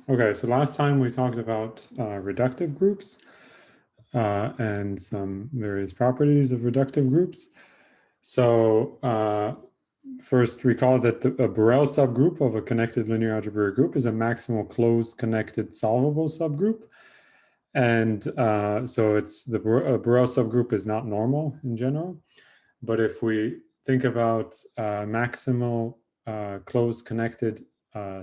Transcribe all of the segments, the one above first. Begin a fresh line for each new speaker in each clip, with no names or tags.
Okay, so last time we talked about reductive groups and some various properties of reductive groups. So first, recall that a Borel subgroup of a connected linear algebraic group is a maximal closed connected solvable subgroup. And so it's a Borel subgroup is not normal in general. But if we think about maximal closed connected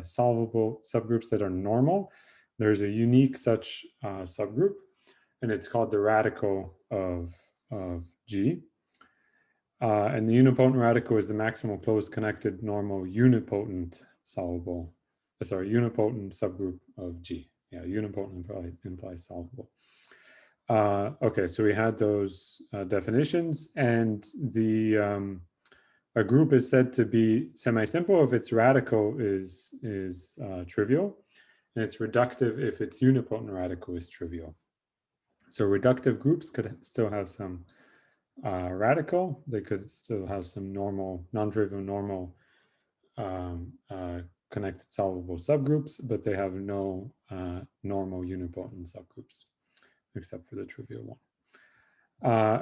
solvable subgroups that are normal, there's a unique such subgroup, and it's called the radical of G. And the unipotent radical is the maximal closed connected normal unipotent solvable, unipotent subgroup of G. Yeah, unipotent implies solvable. Okay, so we had those definitions, and a group is said to be semi-simple if its radical is trivial, and it's reductive if its unipotent radical is trivial. So reductive groups could still have some radical. They could still have some normal, non-trivial normal connected solvable subgroups, but they have no normal unipotent subgroups, except for the trivial one.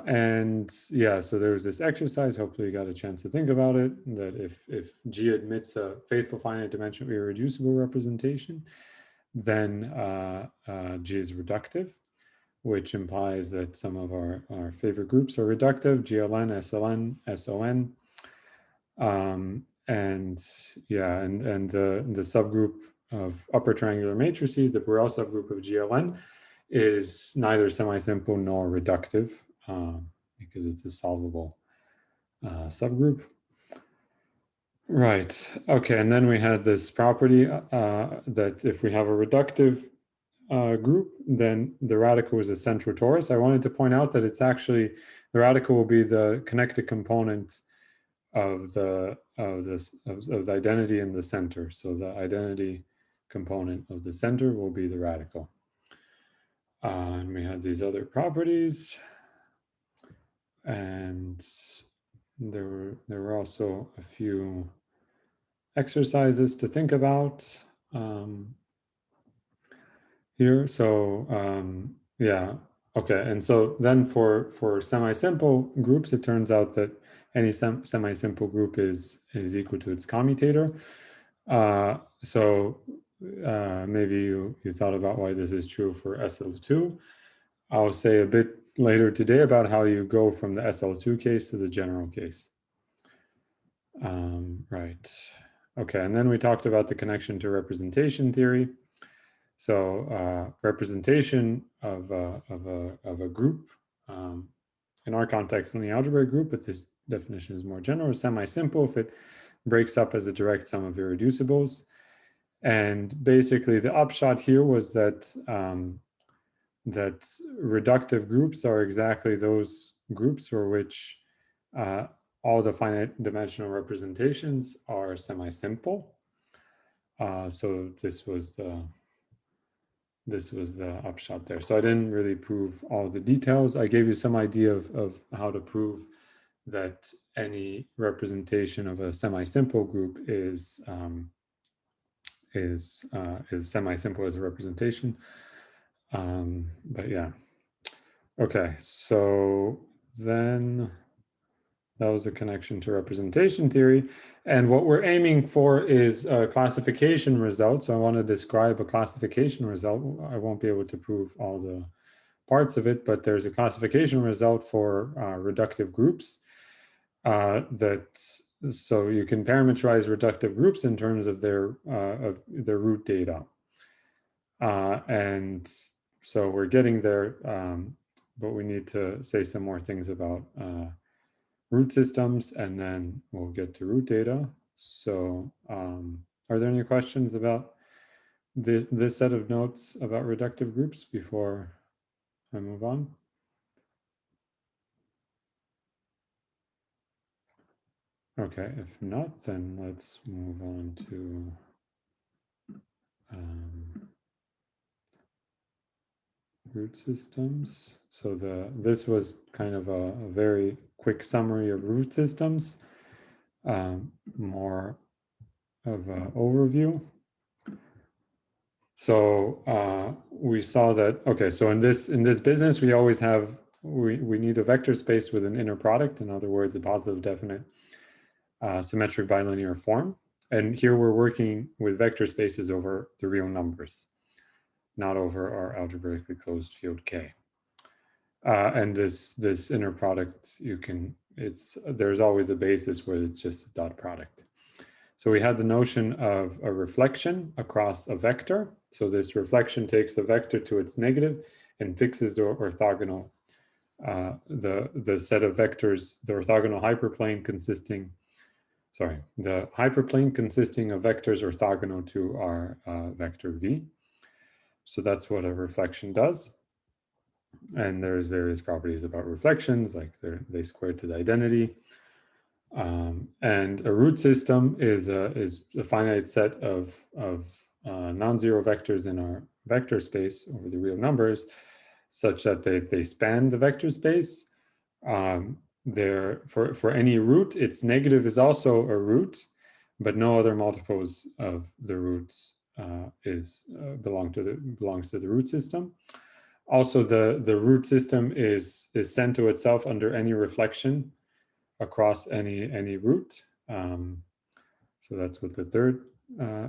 And yeah, so there was this exercise, hopefully you got a chance to think about it, that if G admits a faithful finite dimensional irreducible representation, then G is reductive, which implies that some of our favorite groups are reductive, GLN, SLN, SON. And yeah, and the subgroup of upper triangular matrices, the Borel subgroup of GLN, is neither semi-simple nor reductive because it's a solvable subgroup. Right, okay, and then we had this property that if we have a reductive group, then the radical is a central torus. I wanted to point out that it's actually, the radical will be the connected component of the identity in the center. So the identity component of the center will be the radical. And we had these other properties, and there were also a few exercises to think about here. So yeah, okay. And so then for semi-simple groups, it turns out that any semi-simple group is equal to its commutator. So maybe you thought about why this is true for SL2. I'll say a bit later today about how you go from the SL2 case to the general case. Right. Okay, and then we talked about the connection to representation theory. So representation of a group, in our context in the algebraic group, but this definition is more general, semi-simple if it breaks up as a direct sum of irreducibles. And basically the upshot here was that that reductive groups are exactly those groups for which all the finite dimensional representations are semi-simple. So this was the upshot there. So I didn't really prove all the details. I gave you some idea of how to prove that any representation of a semi-simple group is semi-simple as a representation. But yeah. Okay, so then that was a connection to representation theory. And what we're aiming for is a classification result. So I want to describe a classification result. I won't be able to prove all the parts of it, but there's a classification result for reductive groups so you can parameterize reductive groups in terms of their root data. And so we're getting there, but we need to say some more things about root systems, and then we'll get to root data. So are there any questions about this set of notes about reductive groups before I move on? Okay, if not, then let's move on to root systems. So this was kind of a very quick summary of root systems, more of an overview. So we saw that, okay, so in this business, we always have, we need a vector space with an inner product. In other words, a positive definite symmetric bilinear form. And here we're working with vector spaces over the real numbers, not over our algebraically closed field K. And this inner product, there's always a basis where it's just a dot product. So we had the notion of a reflection across a vector. So this reflection takes the vector to its negative and fixes the orthogonal, the set of vectors, the orthogonal hyperplane consisting, the hyperplane consisting of vectors orthogonal to our vector V. So that's what a reflection does. And there's various properties about reflections, like they square to the identity. And a root system is a finite set of non-zero vectors in our vector space over the real numbers, such that they span the vector space. For any root, its negative is also a root, but no other multiples of the roots belongs to the root system. Also, the root system is sent to itself under any reflection across any root. So that's what the third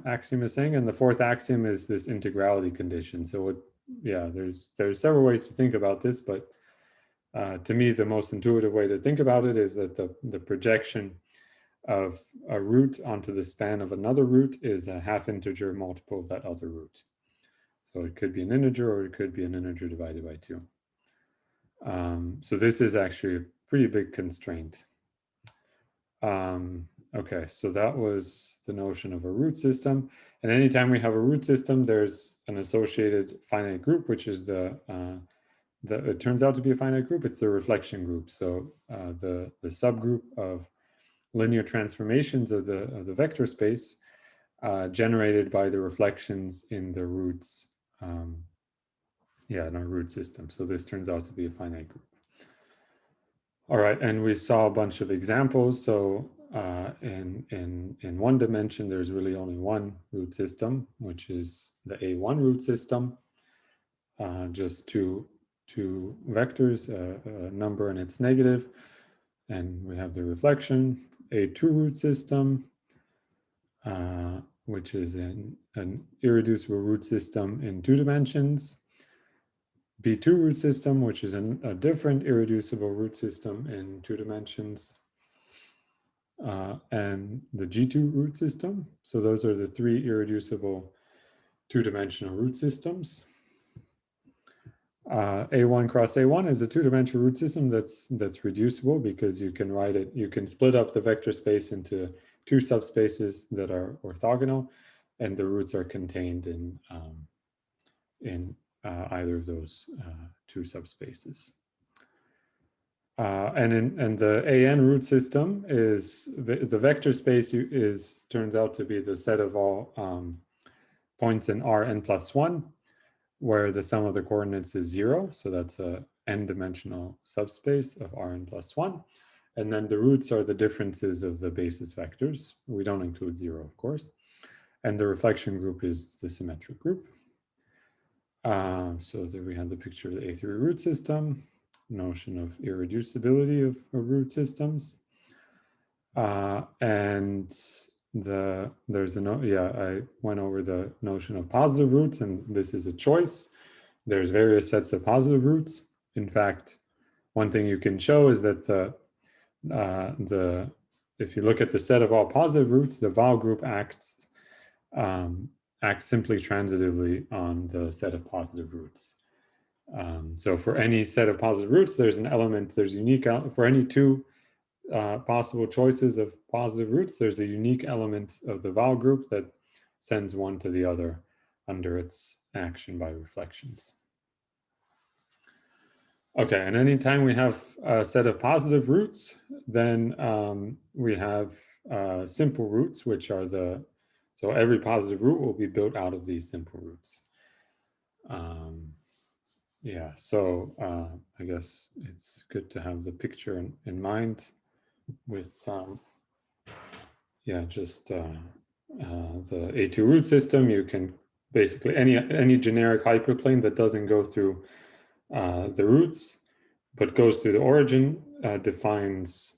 axiom is saying. And the fourth axiom is this integrality condition. So there's several ways to think about this, but to me, the most intuitive way to think about it is that the projection of a root onto the span of another root is a half integer multiple of that other root. So it could be an integer, or it could be an integer divided by 2. So this is actually a pretty big constraint. Okay, so that was the notion of a root system. And anytime we have a root system, there's an associated finite group, which is it turns out to be a finite group. It's the reflection group. So the subgroup of linear transformations of the vector space generated by the reflections in the roots, in our root system. So this turns out to be a finite group. All right, and we saw a bunch of examples. So in one dimension, there's really only one root system, which is the A1 root system, just two vectors, a number and its negative. And we have the reflection, A2 root system, which is an irreducible root system in 2 dimensions. B2 root system, which is a different irreducible root system in 2 dimensions, and the G2 root system. So those are the 3 irreducible 2-dimensional root systems. A1 cross A1 is a 2-dimensional root system that's reducible, because you can write it, you can split up the vector space into 2 subspaces that are orthogonal, and the roots are contained in either of those 2 subspaces. And the AN root system is the vector space turns out to be the set of all points in Rn+1, where the sum of the coordinates is 0. So that's a n-dimensional subspace of Rn+1. And then the roots are the differences of the basis vectors. We don't include 0, of course. And the reflection group is the symmetric group. So there we have the picture of the A3 root system, notion of irreducibility of root systems. And I went over the notion of positive roots, and this is a choice. There's various sets of positive roots. In fact, one thing you can show is that if you look at the set of all positive roots, the Vowel group acts simply transitively on the set of positive roots. So for any set of positive roots, there's an element, for any 2 possible choices of positive roots, there's a unique element of the Vowel group that sends one to the other under its action by reflections. Okay, and anytime we have a set of positive roots, then we have simple roots, which are so every positive root will be built out of these simple roots. So I guess it's good to have the picture in mind with, the A2 root system. You can basically any generic hyperplane that doesn't go through the roots, but goes through the origin, defines,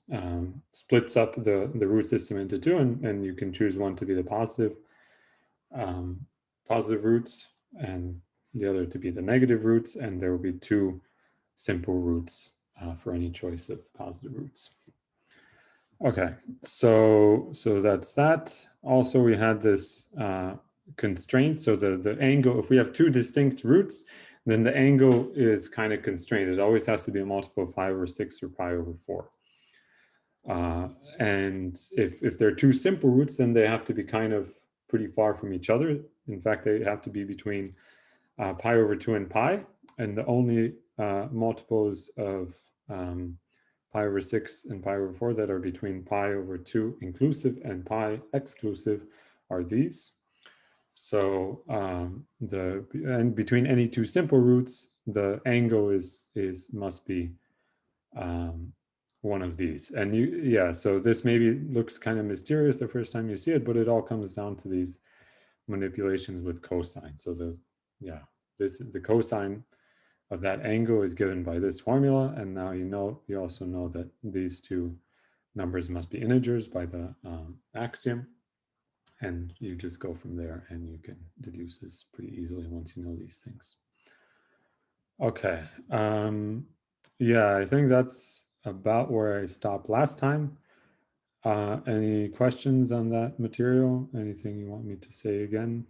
splits up the root system into two, and you can choose one to be the positive roots and the other to be the negative roots, and there will be two simple roots for any choice of positive roots. Okay, so that's that. Also, we had this constraint. So the angle, if we have two distinct roots, then the angle is kind of constrained. It always has to be a multiple of pi over 6 or pi over 4. And if they're two simple roots, then they have to be kind of pretty far from each other. In fact, they have to be between pi over 2 and pi. And the only multiples of pi over 6 and pi over 4 that are between pi over 2 inclusive and pi exclusive are these. So and between any two simple roots, the angle must be one of these. And so this maybe looks kind of mysterious the first time you see it, but it all comes down to these manipulations with cosine. So the cosine of that angle is given by this formula, and now you also know that these two numbers must be integers by the axiom, and you just go from there, and you can deduce this pretty easily once you know these things. Okay, I think that's about where I stopped last time. Any questions on that material? Anything you want me to say again?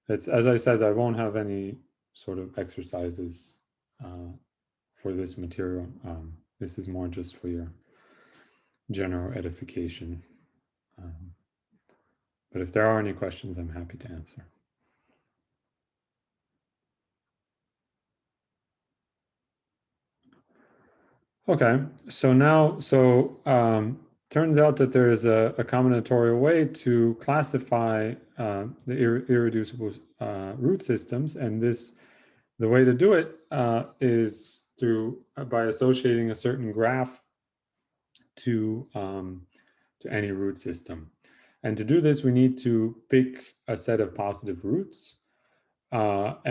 It's, as I said, I won't have any sort of exercises for this material. This is more just for your general edification. But if there are any questions, I'm happy to answer. Okay, turns out that there is a combinatorial way to classify the irreducible root systems, and the way to do it is by associating a certain graph to any root system. And to do this, we need to pick a set of positive roots, so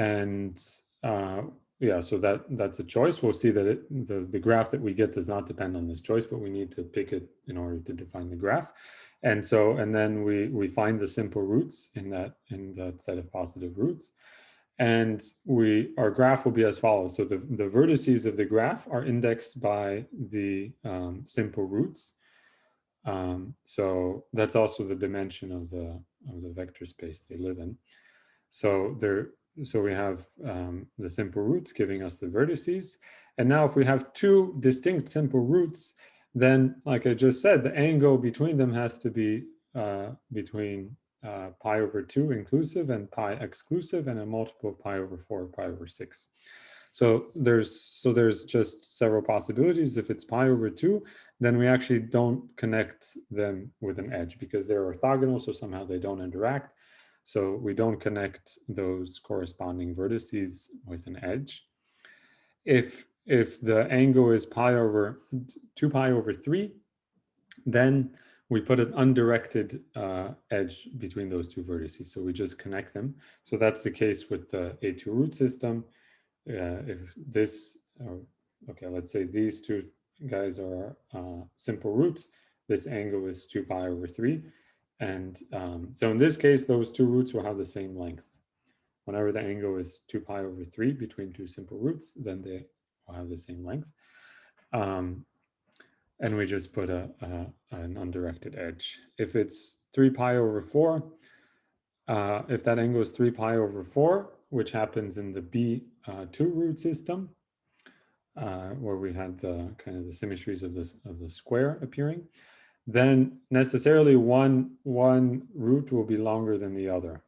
that's a choice. We'll see that the graph that we get does not depend on this choice, but we need to pick it in order to define the graph. And then we find the simple roots in that set of positive roots. And our graph will be as follows. So the vertices of the graph are indexed by the simple roots. So that's also the dimension of the vector space they live in. So we have the simple roots giving us the vertices. And now if we have two distinct simple roots, then like I just said, the angle between them has to be between pi over 2 inclusive and pi exclusive, and a multiple of pi over 4 or pi over 6. So there's just several possibilities. If it's pi over 2, then we actually don't connect them with an edge because they're orthogonal, so somehow they don't interact. So we don't connect those corresponding vertices with an edge. If the angle is 2 pi over 3, then we put an undirected edge between those two vertices. So we just connect them. So that's the case with the A2 root system. Let's say these two guys are simple roots. This angle is 2 pi over 3. And so in this case, those two roots will have the same length. Whenever the angle is 2 pi over 3 between two simple roots, then they will have the same length. And we just put an undirected edge. If it's 3 pi over 4, if that angle is 3 pi over 4, which happens in the B2 root system, where we had the kind of the symmetries of the square appearing, then necessarily one root will be longer than the other.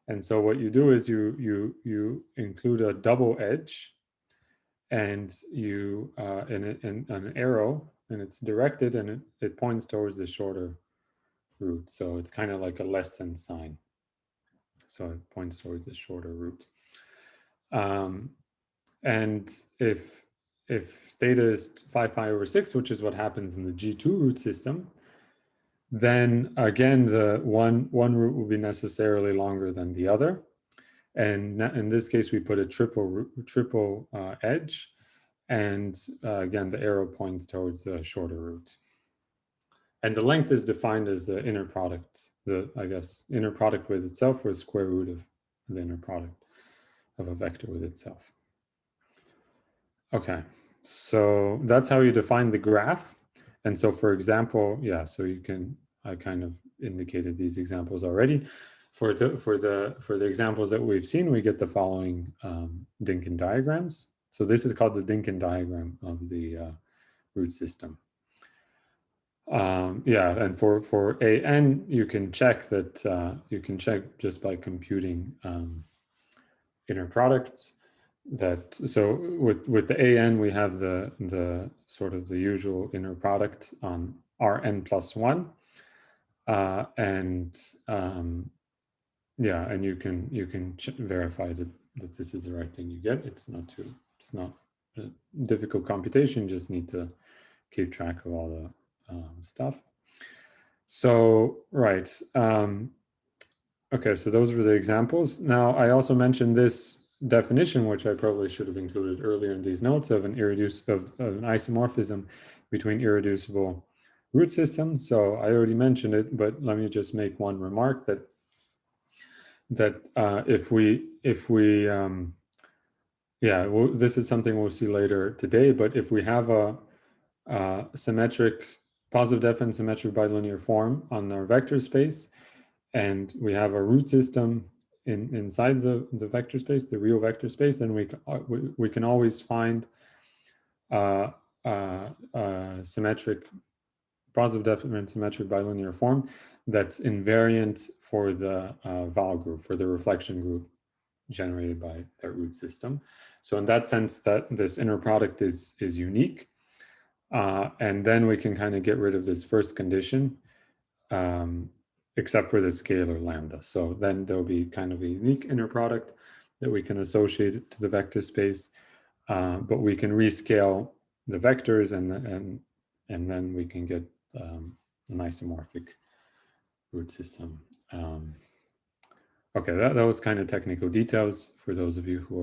And so what you do is you include a double edge, and you in an arrow, and it's directed, and it points towards the shorter root. So it's kind of like a less than sign. So it points towards the shorter root. And if theta is 5 pi over 6, which is what happens in the G2 root system, then again, the one root will be necessarily longer than the other. And in this case, we put a triple edge. And again, the arrow points towards the shorter root. And the length is defined as the inner product, I guess, inner product with itself, or square root of the inner product of a vector with itself. Okay, so that's how you define the graph. And so for example, yeah, so you can, I kind of indicated these examples already. For the examples that we've seen, we get the following Dinkin diagrams. So this is called the Dinkin diagram of the root system. Yeah, and for AN, you can check that, you can check just by computing inner products. That, so with the AN, we have the sort of the usual inner product on Rn plus 1. And yeah, and you can verify that this is the right thing you get. It's not a difficult computation, you just need to keep track of all the stuff. So, right. Okay, so those were the examples. Now, I also mentioned this definition, which I probably should have included earlier in these notes, of an isomorphism between irreducible root systems. So I already mentioned it, but let me just make one remark that if we yeah, this is something we'll see later today, but if we have a symmetric, positive definite symmetric bilinear form on our vector space, and we have a root system inside the vector space, the real vector space, then we can always find symmetric, positive definite symmetric bilinear form that's invariant for the Vowel group, for the reflection group generated by that root system. So in that sense, that this inner product is unique. And then we can kind of get rid of this first condition, except for the scalar lambda. So then there'll be kind of a unique inner product that we can associate to the vector space, but we can rescale the vectors, and then we can get an isomorphic root system. Okay, that was kind of technical details for those of you who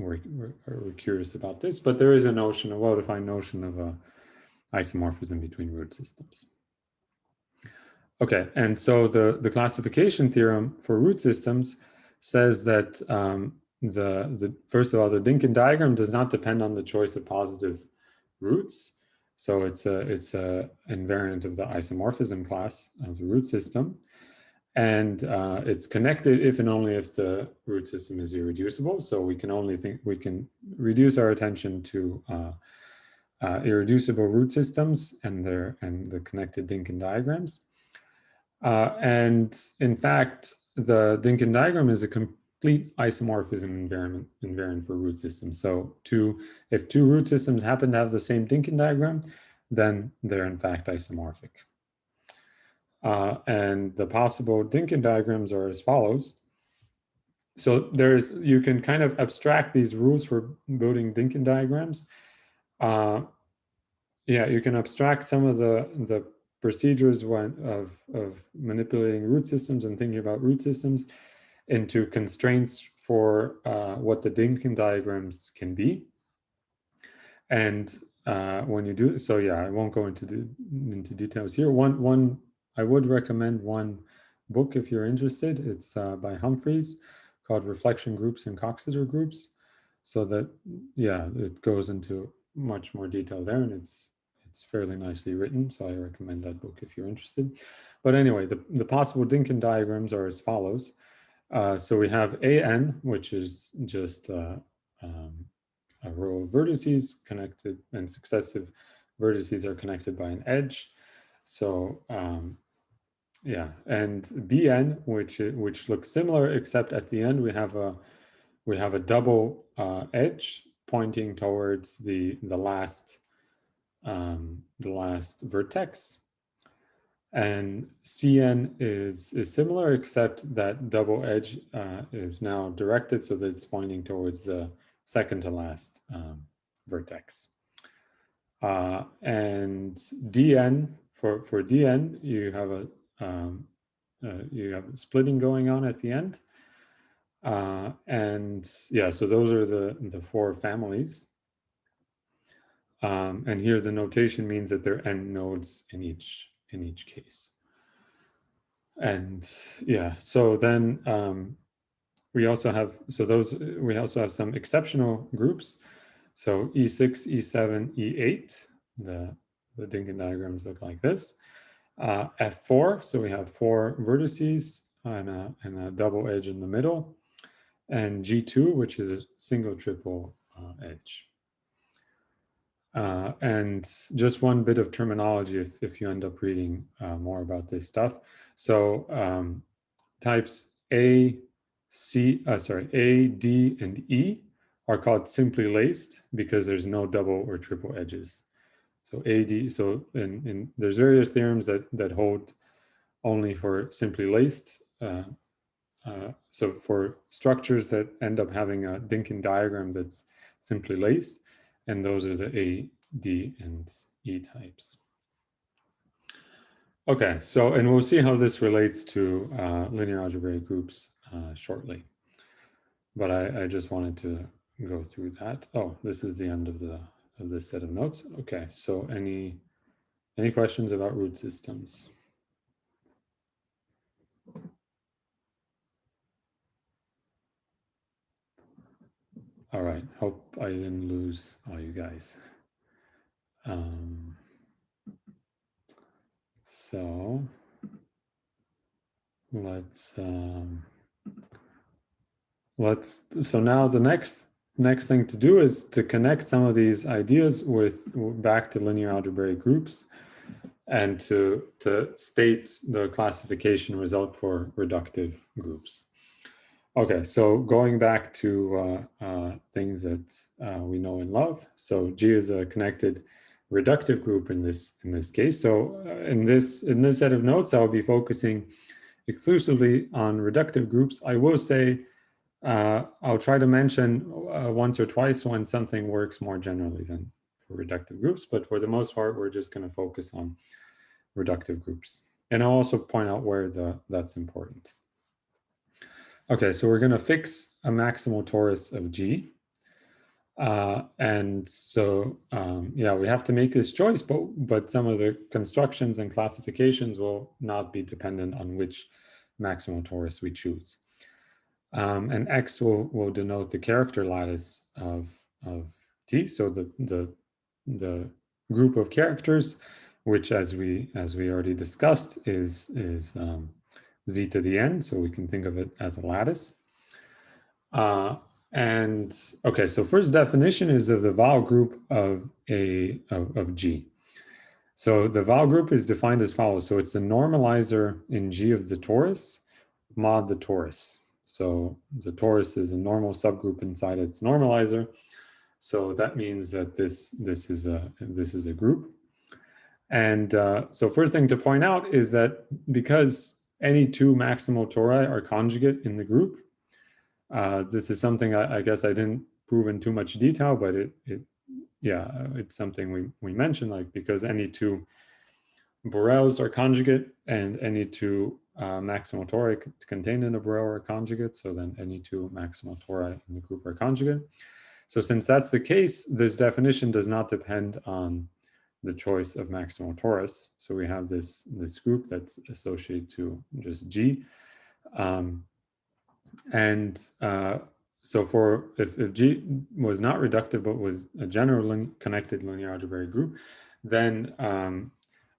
are curious about this, but there is a notion, a well-defined notion of a isomorphism between root systems. Okay, and so the classification theorem for root systems says that first of all, the Dinkin diagram does not depend on the choice of positive roots. So it's a invariant of the isomorphism class of the root system. And it's connected if and only if the root system is irreducible. So we can reduce our attention to irreducible root systems and the connected Dinkin diagrams. And in fact, the Dinkin diagram is a complete isomorphism invariant for root systems. So if two root systems happen to have the same Dinkin diagram, then they're in fact isomorphic. And the possible Dinkin diagrams are as follows. So you can kind of abstract these rules for building Dinkin diagrams. Yeah, you can abstract some of the procedures of manipulating root systems and thinking about root systems into constraints for what the Dinkin diagrams can be. And when you do, so yeah, I won't go into details here. I would recommend one book if you're interested. It's by Humphreys, called Reflection Groups and Coxeter Groups. So that, yeah, it goes into much more detail there, and it's fairly nicely written. So I recommend that book if you're interested. But anyway, the possible Dinkin diagrams are as follows. So we have AN, which is just a row of vertices connected, and successive vertices are connected by an edge. So yeah, and Bn, which looks similar, except at the end we have a double edge pointing towards the last vertex. And Cn is similar, except that double edge is now directed so that it's pointing towards the second to last vertex. And Dn, for Dn, you have you have splitting going on at the end. And yeah, so those are the four families. And here the notation means that there are n nodes in each case. And yeah, so then we also have some exceptional groups. So E6, E7, E8, the Dinkin diagrams look like this. F4, so we have four vertices and a double edge in the middle. And G2, which is a single triple edge. And just one bit of terminology if you end up reading more about this stuff. So types A, D, and E are called simply laced because there's no double or triple edges. So AD, so there's various theorems that hold only for simply laced. So for structures that end up having a Dinkin diagram that's simply laced, and those are the A, D, and E types. Okay, so, and we'll see how this relates to linear algebraic groups shortly. But I just wanted to go through that. Oh, this is the end of this set of notes. Okay, so any questions about root systems? All right, hope I didn't lose all you guys. So so now the next thing to do is to connect some of these ideas back to linear algebraic groups and to state the classification result for reductive groups. Okay, so going back to things that we know and love. So G is a connected reductive group in this case. So in this set of notes, I'll be focusing exclusively on reductive groups. I will say I'll try to mention once or twice when something works more generally than for reductive groups, but for the most part, we're just going to focus on reductive groups. And I'll also point out where that's important. Okay, so we're going to fix a maximal torus of G. And so, yeah, we have to make this choice, but some of the constructions and classifications will not be dependent on which maximal torus we choose. And X will denote the character lattice of T. So the group of characters, which as we already discussed is Z to the n. So we can think of it as a lattice. And okay, so first definition is of the vowel group of G. So the vowel group is defined as follows. So it's the normalizer in G of the torus mod the torus. So the torus is a normal subgroup inside its normalizer. So that means that this is a group. And so first thing to point out is that because any two maximal tori are conjugate in the group, this is something I guess I didn't prove in too much detail, but it's something we mentioned, like because any two Borels are conjugate and any two maximal tori contained in a Borel are conjugate. So then any two maximal tori in the group are conjugate. So since that's the case, this definition does not depend on the choice of maximal torus. So we have this group that's associated to just G. So for if G was not reductive but was a general connected linear algebraic group, then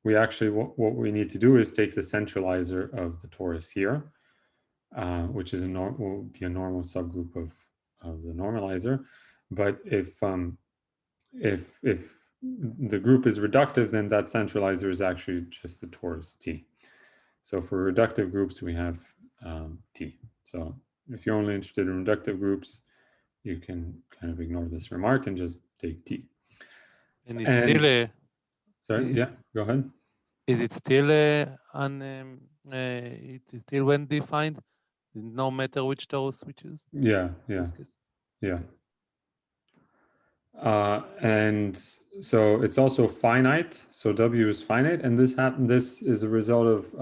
we actually what we need to do is take the centralizer of the torus here, which is will be a normal subgroup of the normalizer. But if the group is reductive, then that centralizer is actually just the torus T. So for reductive groups, we have T. So if you're only interested in reductive groups, you can kind of ignore this remark and just take T.
And it's still
sorry, yeah, go ahead.
Is it still it is still when defined, no matter which torus we choose?
Yeah. And so it's also finite. So W is finite, and this is a result of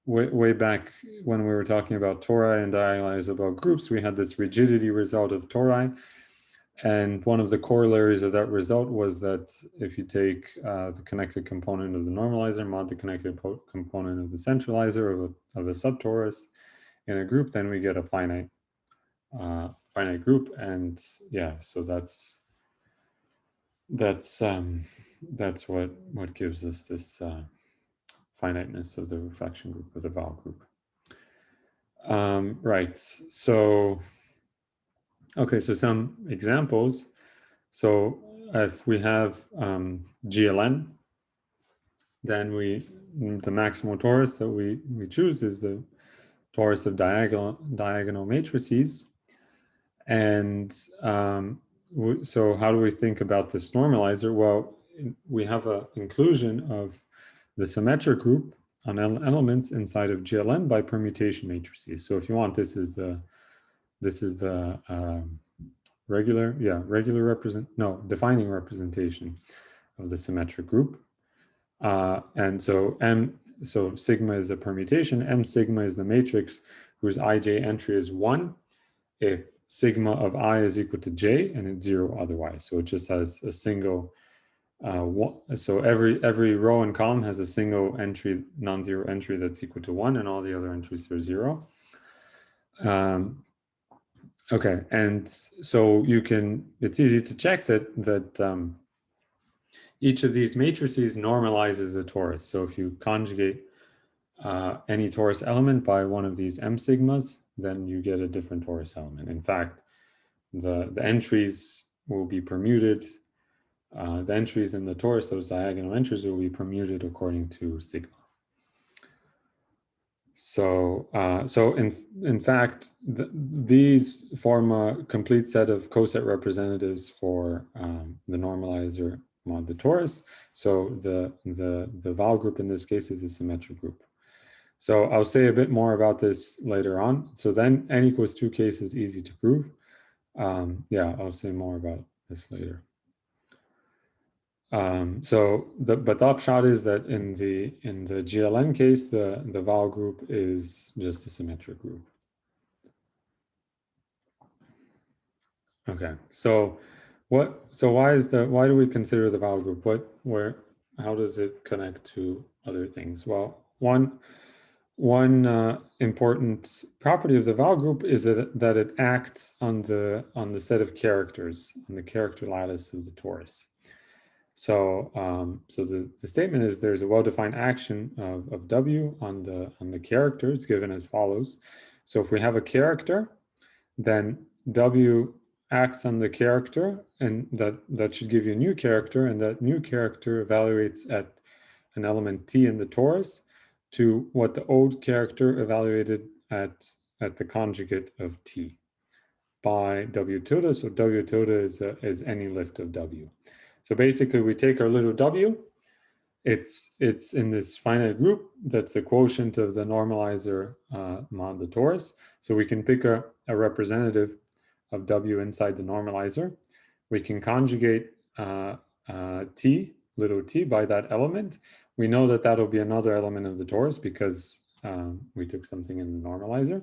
way back when we were talking about tori and diagonalizable groups, we had this rigidity result of tori. And one of the corollaries of that result was that if you take the connected component of the normalizer mod the connected component of the centralizer of a subtorus in a group, then we get a finite group. And yeah, so that's what gives us this finiteness of the reflection group or the vowel group. Right. So okay, so some examples. So if we have GLN, then the maximal torus that we choose is the torus of diagonal matrices. And so how do we think about this normalizer? Well, we have an inclusion of the symmetric group on elements inside of GLN by permutation matrices. So if you want, this is the defining representation of the symmetric group. And so sigma is a permutation, M sigma is the matrix whose ij entry is 1 if sigma of I is equal to j and it's 0 otherwise. So it just has a single so every row and column has a single entry, non-zero entry that's equal to 1, and all the other entries are 0. Okay, and so it's easy to check that each of these matrices normalizes the torus. So if you conjugate any torus element by one of these M sigmas, then you get a different torus element. In fact, the entries will be permuted. The entries in the torus, those diagonal entries, will be permuted according to sigma. So, in fact, these form a complete set of coset representatives for the normalizer mod the torus. So the vowel group in this case is the symmetric group. So I'll say a bit more about this later on. So then n equals 2 case is easy to prove. Yeah, I'll say more about this later. But the upshot is that in the GLN case, the vowel group is just the symmetric group. Okay, so why do we consider the vowel group? How does it connect to other things? Well, one important property of the vowel group is that it acts on the set of characters, on the character lattice of the torus. So, the statement is there's a well-defined action of W on the characters given as follows. So if we have a character, then W acts on the character, and that should give you a new character, and that new character evaluates at an element T in the torus to what the old character evaluated at the conjugate of T by W tilde. So W tilde is any lift of W. So basically, we take our little w. It's in this finite group that's a quotient of the normalizer mod the torus. So we can pick a representative of w inside the normalizer. We can conjugate t, little t, by that element. We know that that'll be another element of the torus because we took something in the normalizer.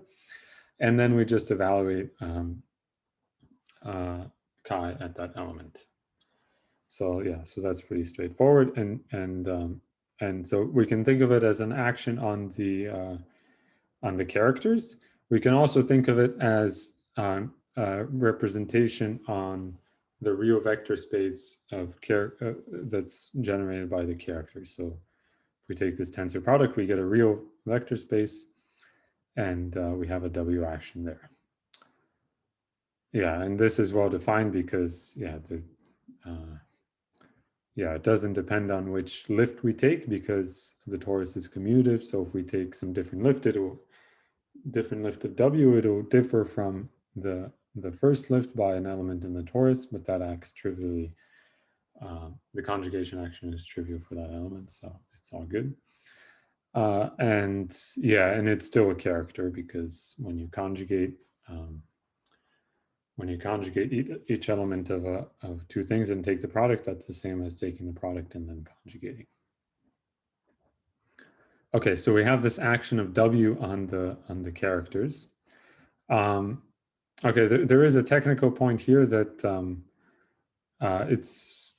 And then we just evaluate chi at that element. So yeah, so that's pretty straightforward, and so we can think of it as an action on the characters. We can also think of it as a representation on the real vector space of that's generated by the characters. So if we take this tensor product, we get a real vector space, and we have a W action there. Yeah, and this is well defined because it doesn't depend on which lift we take because the torus is commutative. So if we take some different lift of W, it'll differ from the first lift by an element in the torus, but that acts trivially. The conjugation action is trivial for that element, so it's all good. And it's still a character because when you conjugate each element of two things and take the product, that's the same as taking the product and then conjugating. Okay, so we have this action of W on the characters. Okay, there is a technical point here that it's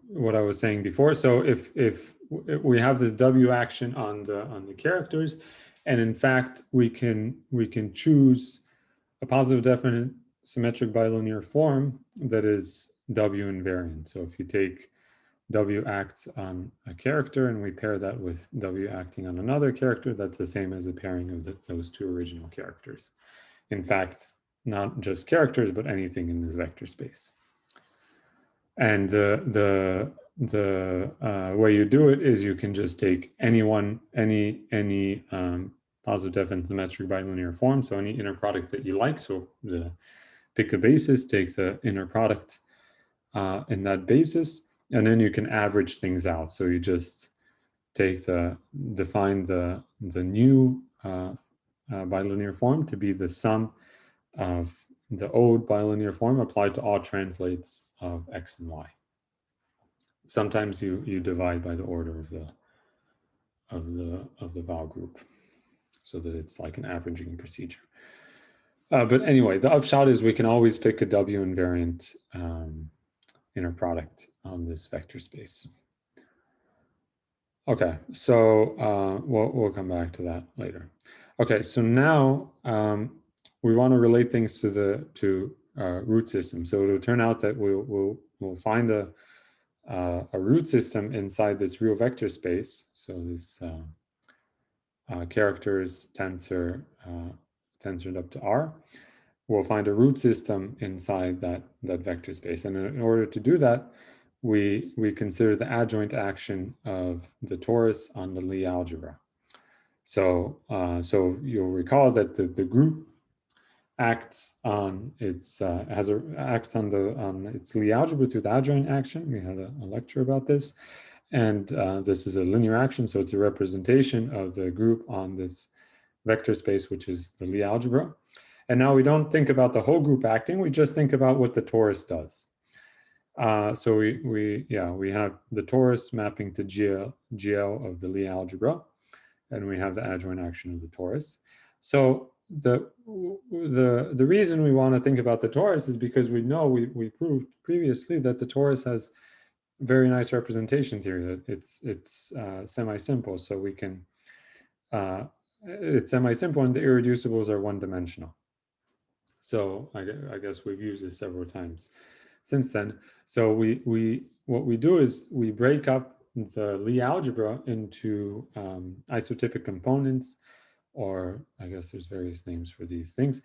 what I was saying before. So if we have this W action on the characters, and in fact we can choose a positive definite symmetric bilinear form that is W invariant. So if you take W acts on a character and we pair that with W acting on another character, that's the same as a pairing of those two original characters. In fact, not just characters, but anything in this vector space. And the way you do it is you can just take any positive definite symmetric bilinear form, so any inner product that you like. So pick a basis, take the inner product in that basis, and then you can average things out. So you just define the new bilinear form to be the sum of the old bilinear form applied to all translates of x and y. Sometimes you divide by the order of the vowel group, so that it's like an averaging procedure. But anyway, the upshot is we can always pick a W invariant inner product on this vector space. Okay, so we'll come back to that later. Okay, so now we want to relate things to root system. So it'll turn out that we'll find a root system inside this real vector space. So this characters tensored up to R. We'll find a root system inside that vector space, and in order to do that, we consider the adjoint action of the torus on the Lie algebra. So you'll recall that the group acts on its its Lie algebra through the adjoint action. We had a lecture about this, and this is a linear action, so it's a representation of the group on this vector space, which is the Lie algebra. And now we don't think about the whole group acting; we just think about what the torus does. So we have the torus mapping to GL of the Lie algebra, and we have the adjoint action of the torus. So the reason we want to think about the torus is because we know we proved previously that the torus has very nice representation theory. It's semi-simple, so we can it's semi-simple, and the irreducibles are one-dimensional. So I guess we've used this several times since then. So what we do is we break up the Lie algebra into isotypic components, or I guess there's various names for these things,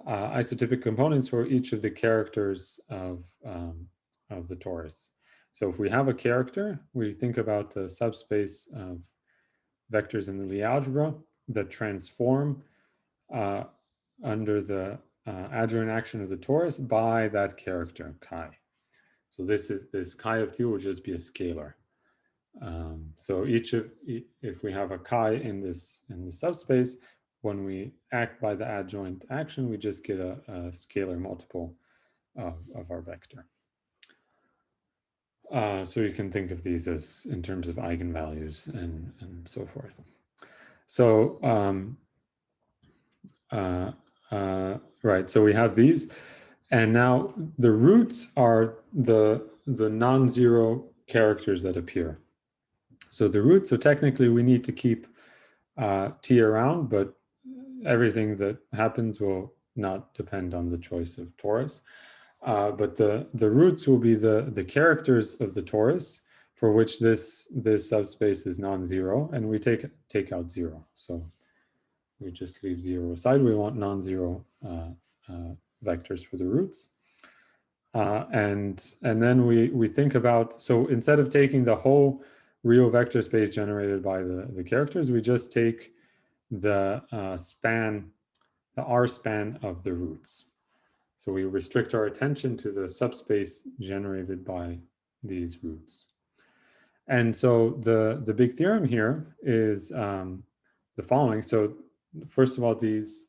isotypic components for each of the characters of the torus. So if we have a character, we think about the subspace of vectors in the Lie algebra that transform under the adjoint action of the torus by that character chi. So this chi of t will just be a scalar. So if we have a chi in the subspace, when we act by the adjoint action, we just get a scalar multiple of our vector. So you can think of these as in terms of eigenvalues and so forth. So right, so we have these, and now the roots are the non-zero characters that appear. So the root, so technically we need to keep t around, but everything that happens will not depend on the choice of torus. But the roots will be the characters of the torus for which this subspace is non-zero, and we take out 0. So we just leave 0 aside. We want non-zero vectors for the roots. And then we think about, so instead of taking the whole real vector space generated by the characters, we just take the R span of the roots. So we restrict our attention to the subspace generated by these roots. And so the big theorem here is the following. So first of all, these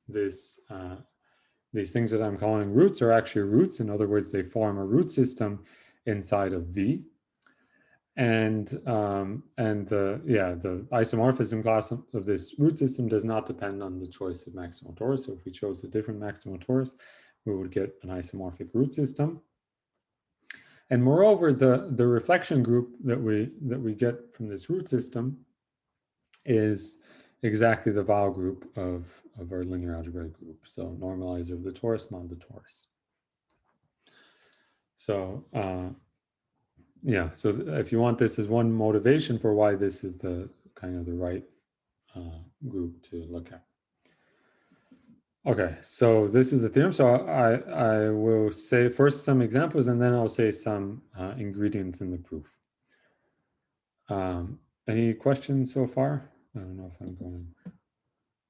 things that I'm calling roots are actually roots. In other words, they form a root system inside of V. And the isomorphism class of this root system does not depend on the choice of maximal torus. So if we chose a different maximal torus, we would get an isomorphic root system. And moreover, the reflection group that we get from this root system is exactly the Vowel group of our linear algebraic group. So normalizer of the torus, mod the torus. So yeah, so if you want this as one motivation for why this is the kind of the right group to look at. Okay, so this is the theorem. So I will say first some examples, and then I'll say some ingredients in the proof. Any questions so far? I don't know if I'm going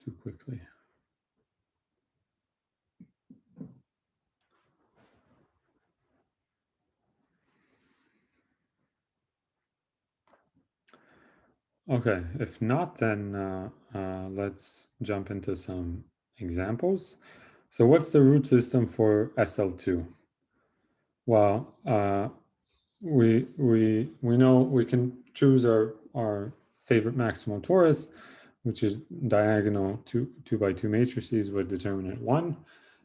too quickly. Okay, if not, then let's jump into some examples. So what's the root system for SL2? Well, we know we can choose our favorite maximal torus, which is diagonal two by two matrices with determinant 1.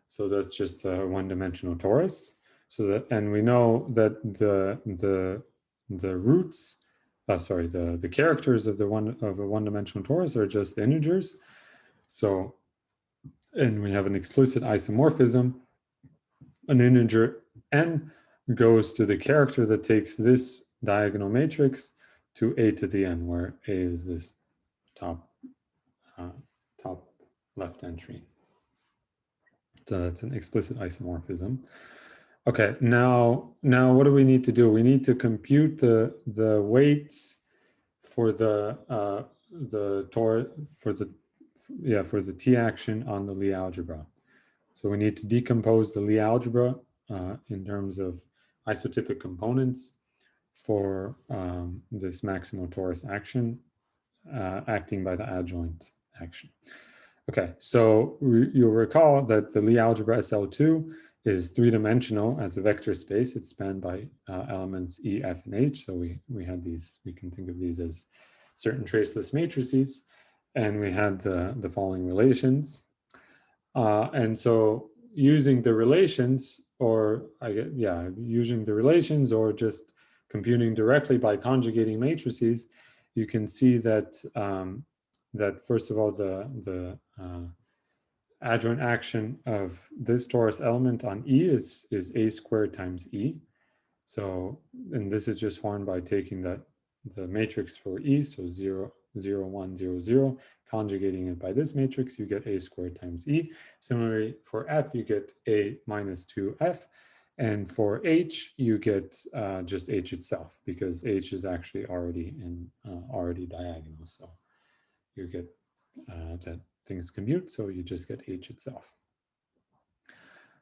So that's just a one-dimensional torus. So that, and we know that the roots, the characters of a one-dimensional torus are just integers. So, and we have an explicit isomorphism. An integer n goes to the character that takes this diagonal matrix to a to the n, where a is this top left entry. So that's an explicit isomorphism. Okay, now what do we need to do? We need to compute the weights for the T action on the Lie algebra. So we need to decompose the Lie algebra in terms of isotypic components for this maximal torus action acting by the adjoint action. Okay, so you'll recall that the Lie algebra SL2 is three-dimensional as a vector space. It's spanned by elements E, F, and H. So we had these, we can think of these as certain traceless matrices. And we had the following relations. And so using the relations, using the relations or just computing directly by conjugating matrices, you can see that that first of all, the adjoint action of this torus element on E is a squared times E. So, and this is just formed by taking the matrix for E, so 0, 0, 1, 0, 0, conjugating it by this matrix, you get a squared times E. Similarly, for F, you get a minus 2F. And for H, you get just H itself, because H is actually already diagonal. So you get that things commute, so you just get H itself.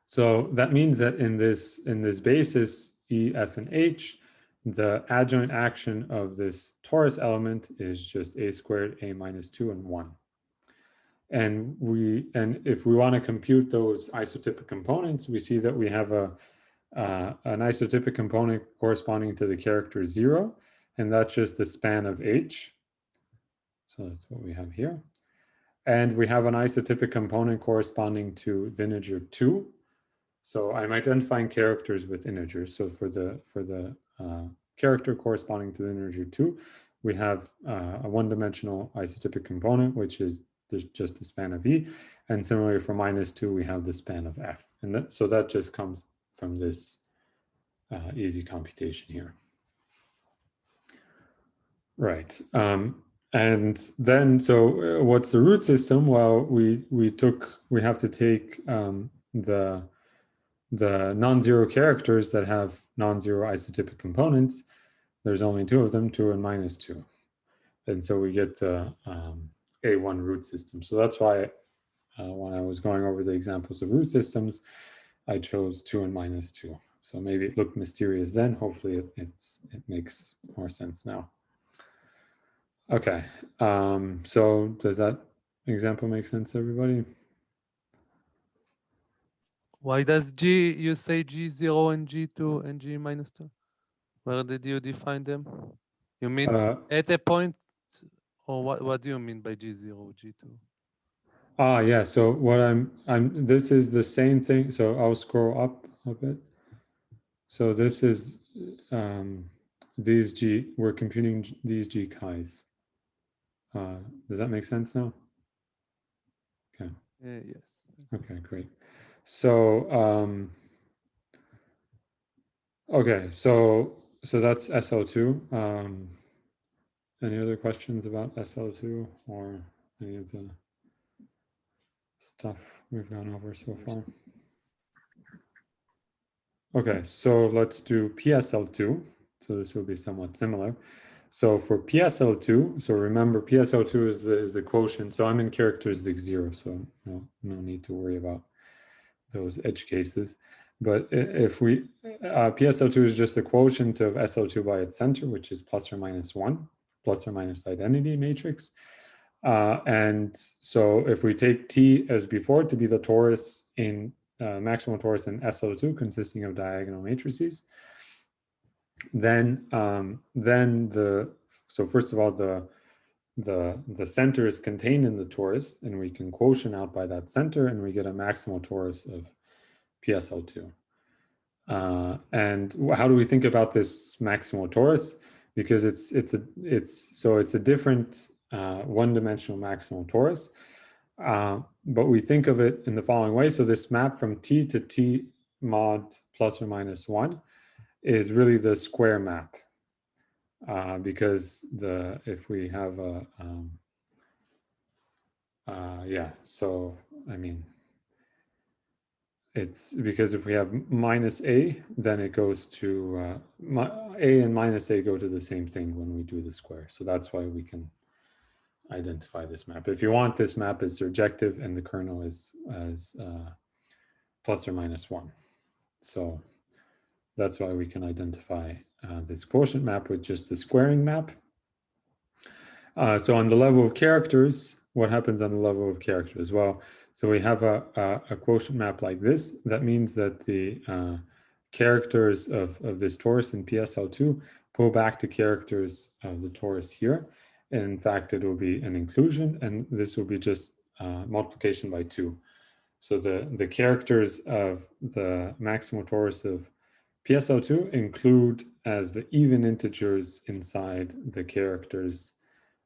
So that means that in this basis, E, F, and H, the adjoint action of this torus element is just a squared, a minus 2, and 1. And if we want to compute those isotypic components, we see that we have an isotypic component corresponding to the character 0, and that's just the span of H. So that's what we have here. And we have an isotypic component corresponding to the integer 2. So I'm identifying characters with integers. So for the character corresponding to the integer 2, we have a one-dimensional isotypic component, which is just the span of E. And similarly for minus 2, we have the span of F. And so that just comes from this easy computation here. Right. And then, so what's the root system? Well, we have to take the non-zero characters that have non-zero isotypic components. There's only two of them, 2 and minus 2. And so we get the A1 root system. So that's why when I was going over the examples of root systems, I chose 2 and minus 2. So maybe it looked mysterious then. Hopefully it makes more sense now. Okay, so does that example make sense, everybody?
Why does G, you say G0 and G2 and G minus 2? Where did you define them? You mean at a point, or what do you mean by G0, G2?
Yeah, so what this is the same thing. So I'll scroll up a bit. So this is these we're computing these G chi's. Does that make sense now? Okay.
Yes.
Okay, great. So okay, so that's SL2. Any other questions about SL2 or any of the stuff we've gone over so far? Okay, so let's do PSL2. So this will be somewhat similar. So for PSL2, so remember PSL2 is the quotient. So I'm in characteristic 0, so no need to worry about those edge cases. But if we, PSL2 is just the quotient of SL2 by its center, which is plus or minus 1, plus or minus identity matrix. And so if we take T as before to be the torus in maximal torus in SL2 consisting of diagonal matrices, then so first of all the center is contained in the torus, and we can quotient out by that center, and we get a maximal torus of PSL2. And how do we think about this maximal torus? Because it's a different one-dimensional maximal torus, but we think of it in the following way. So this map from T to T mod plus or minus 1 is really the square map, because if we have a so I mean, it's because if we have minus a, then it goes to a and minus a go to the same thing when we do the square. So that's why we can identify this map. If you want, this map is surjective and the kernel is as plus or minus 1. So that's why we can identify this quotient map with just the squaring map. So on the level of characters, what happens on the level of characters? Well, so we have a quotient map like this. That means that the characters of this torus in PSL2 pull back to characters of the torus here. And in fact, it will be an inclusion, and this will be just multiplication by 2. So the characters of the maximal torus of PSL2 include as the even integers inside the characters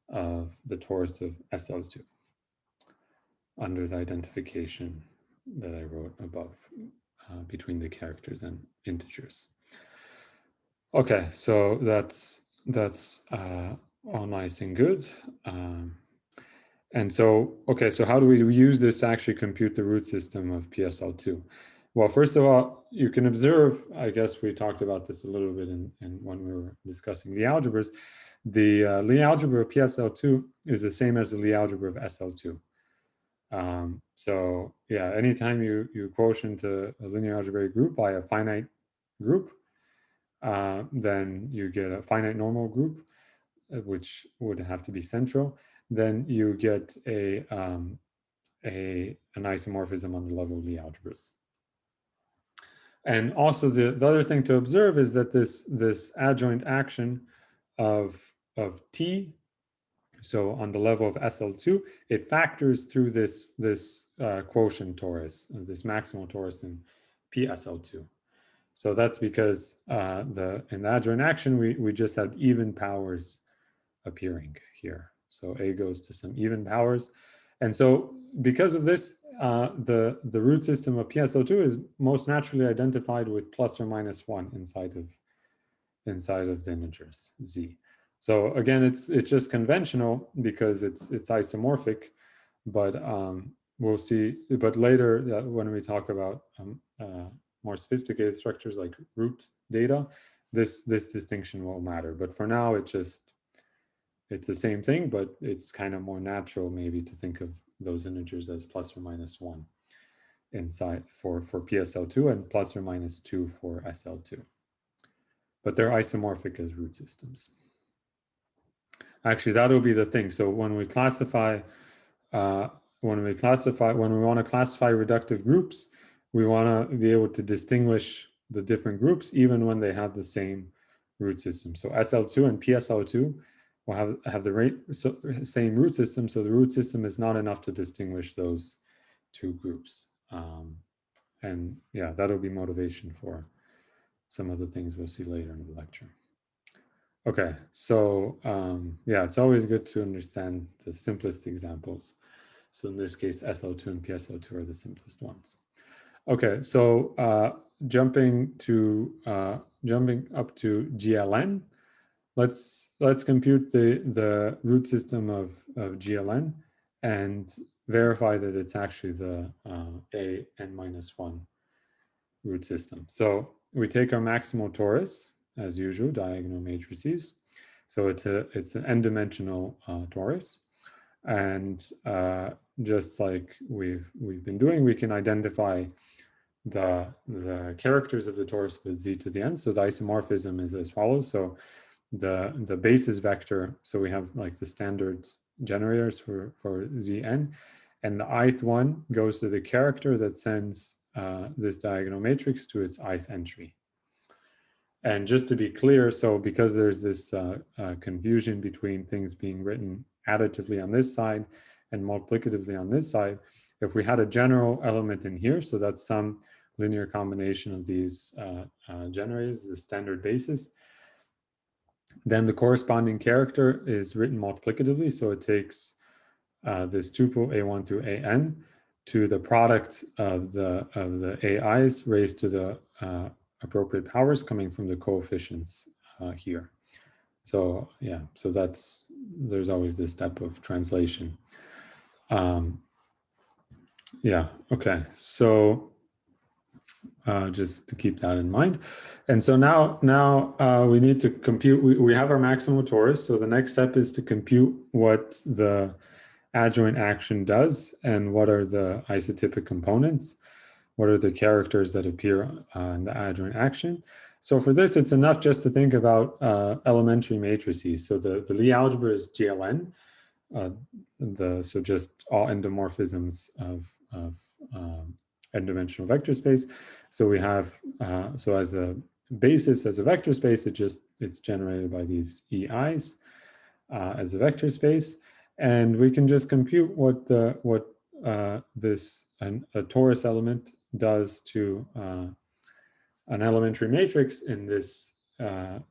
of the torus of SL2 under the identification that I wrote above between the characters and integers. Okay, so that's all nice and good. And so, okay, so how do we use this to actually compute the root system of PSL2? Well, first of all, you can observe, I guess we talked about this a little bit in when we were discussing the algebras. The Lie algebra of PSL2 is the same as the Lie algebra of SL2. So yeah, anytime you quotient a linear algebraic group by a finite group, then you get a finite normal group, which would have to be central. Then you get an isomorphism on the level of Lie algebras. And also the other thing to observe is that this adjoint action of T, so on the level of SL2, it factors through this quotient torus, this maximal torus in PSL2. So that's because in the adjoint action, we just had even powers appearing here. So A goes to some even powers. And so because of this, the root system of PSL2 is most naturally identified with plus or minus 1 inside of the integers Z. So again, it's just conventional because it's isomorphic, but we'll see. But later, when we talk about more sophisticated structures like root data, this distinction won't matter. But for now, it's the same thing, but it's kind of more natural maybe to think of those integers as plus or minus 1 inside for PSL2 and plus or minus 2 for SL2. But they're isomorphic as root systems. Actually, that'll be the thing. So when we classify, when we want to classify reductive groups, we want to be able to distinguish the different groups even when they have the same root system. So SL2 and PSL2 will have the same root system. So the root system is not enough to distinguish those two groups. And yeah, that'll be motivation for some of the things we'll see later in the lecture. Okay, so yeah, it's always good to understand the simplest examples. So in this case, SL2 and PSL2 are the simplest ones. Okay, so jumping up to GLN, let's compute the root system of GLN and verify that it's actually the AN-1 root system. So we take our maximal torus, as usual, diagonal matrices. So it's an n-dimensional torus, and just like we've been doing, we can identify the characters of the torus with z to the n. So the isomorphism is as follows. So the basis vector, so we have like the standard generators for zn, and the ith one goes to the character that sends this diagonal matrix to its ith entry. And just to be clear, so because there's this confusion between things being written additively on this side and multiplicatively on this side, if we had a general element in here, so that's some linear combination of these generators, the standard basis, then the corresponding character is written multiplicatively. So it takes this tuple A1 to AN to the product of the AIs raised to the appropriate powers coming from the coefficients here. So yeah, so there's always this step of translation. Yeah, okay, so just to keep that in mind. And so now we need to compute, we have our maximal torus. So the next step is to compute what the adjoint action does and what are the isotypic components, what are the characters that appear in the adjoint action. So for this, it's enough just to think about elementary matrices. So the Lie algebra is GLN, so just all endomorphisms of n-dimensional vector space. So we have, so as a basis, as a vector space, it's generated by these EIs as a vector space. And we can just compute what this a torus element does to an elementary matrix in this under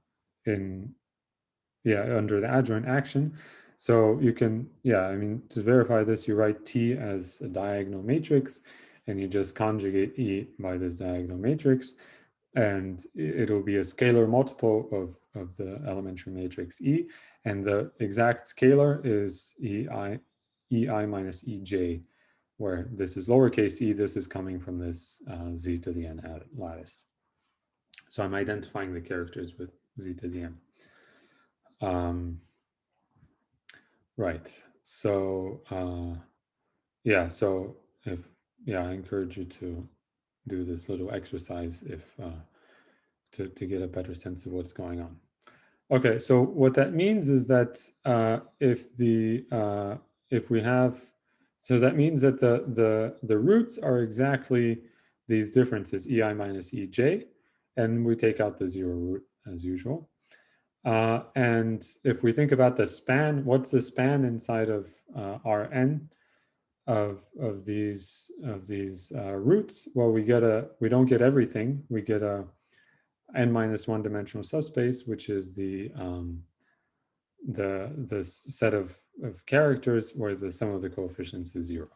the adjoint action. So you can, I mean, to verify this, you write T as a diagonal matrix, and you just conjugate E by this diagonal matrix, and it'll be a scalar multiple of the elementary matrix E, and the exact scalar is EI minus EJ, where this is lowercase e, this is coming from this z to the n lattice. So I'm identifying the characters with z to the n. Right, so so I encourage you to do this little exercise to get a better sense of what's going on. Okay, so what that means is that if we have, so that means that the roots are exactly these differences, EI minus EJ, and we take out the zero root as usual. And if we think about the span, what's the span inside of Rn of these roots? Well, we don't get everything. We get a n-1 dimensional subspace, which is the set of characters where the sum of the coefficients is 0.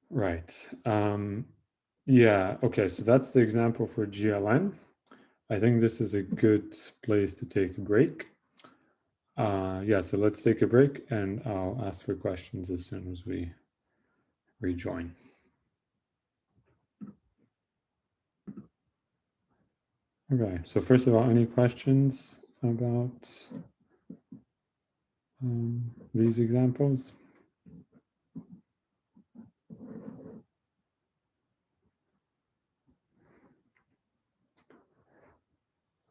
Right. Okay, so that's the example for GLN. I think this is a good place to take a break. So let's take a break, and I'll ask for questions as soon as we rejoin. Okay, so first of all, any questions about these examples?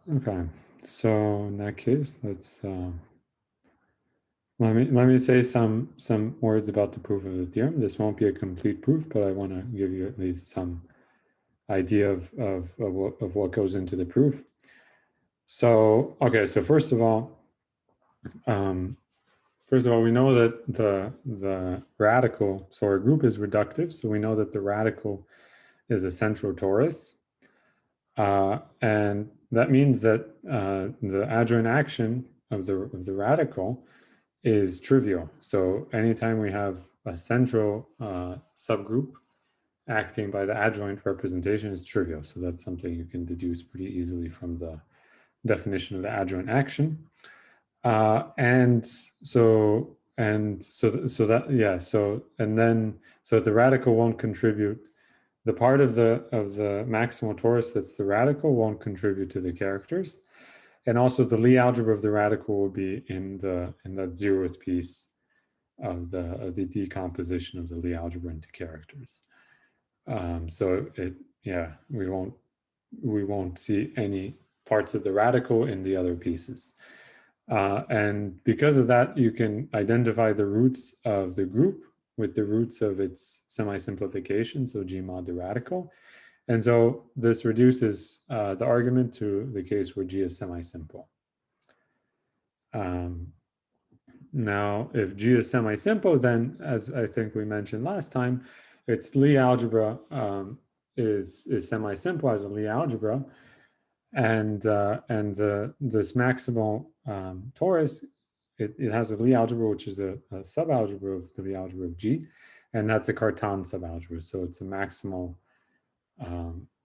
Okay, so in that case, let's let me say some words about the proof of the theorem. This won't be a complete proof, but I want to give you at least some idea of what goes into the proof. So, okay, so first of all, we know that the radical, so our group is reductive, so we know that the radical is a central torus. And that means that the adjoint action of the radical is trivial. So anytime we have a central subgroup acting by the adjoint representation, is trivial. So that's something you can deduce pretty easily from the definition of the adjoint action. And so the radical won't contribute. The part of the maximal torus that's the radical won't contribute to the characters, and also the Lie algebra of the radical will be in that 0th piece of the decomposition of the Lie algebra into characters. So we won't see any parts of the radical in the other pieces. And because of that, you can identify the roots of the group with the roots of its semi-simplification, so G mod the radical. And so this reduces the argument to the case where G is semi-simple. Now, if G is semi-simple, then as I think we mentioned last time, its Lie algebra is semi-simple as a Lie algebra. And this maximal torus, it has a Lie algebra, which is a subalgebra of the Lie algebra of G, and that's a Cartan subalgebra. So it's a maximal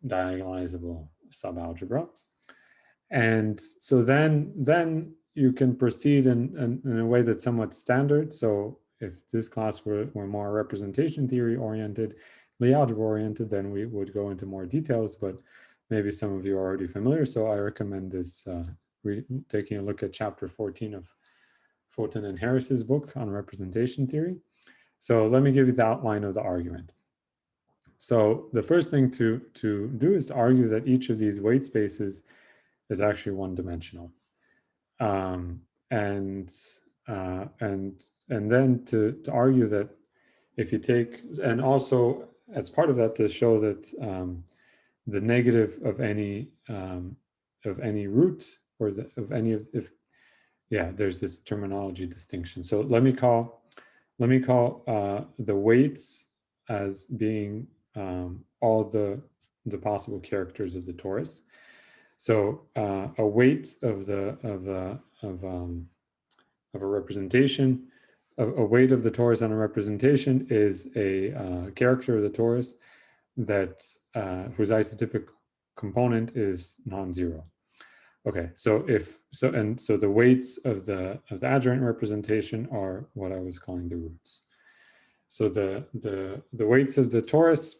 diagonalizable subalgebra. And so then you can proceed in a way that's somewhat standard. So if this class were more representation theory oriented, Lie algebra oriented, then we would go into more details, but maybe some of you are already familiar. So I recommend this taking a look at chapter 14 of Fulton and Harris's book on representation theory. So let me give you the outline of the argument. So the first thing to do is to argue that each of these weight spaces is actually one-dimensional. And then to argue that if you take, and also as part of that to show that the negative of any root or there's this terminology distinction. So let me call the weights as being all the possible characters of the torus. So a weight of a representation, a weight of the torus on a representation is a character of the torus that whose isotypic component is non-zero. Okay, so the weights of the adjoint representation are what I was calling the roots. So the weights of the torus,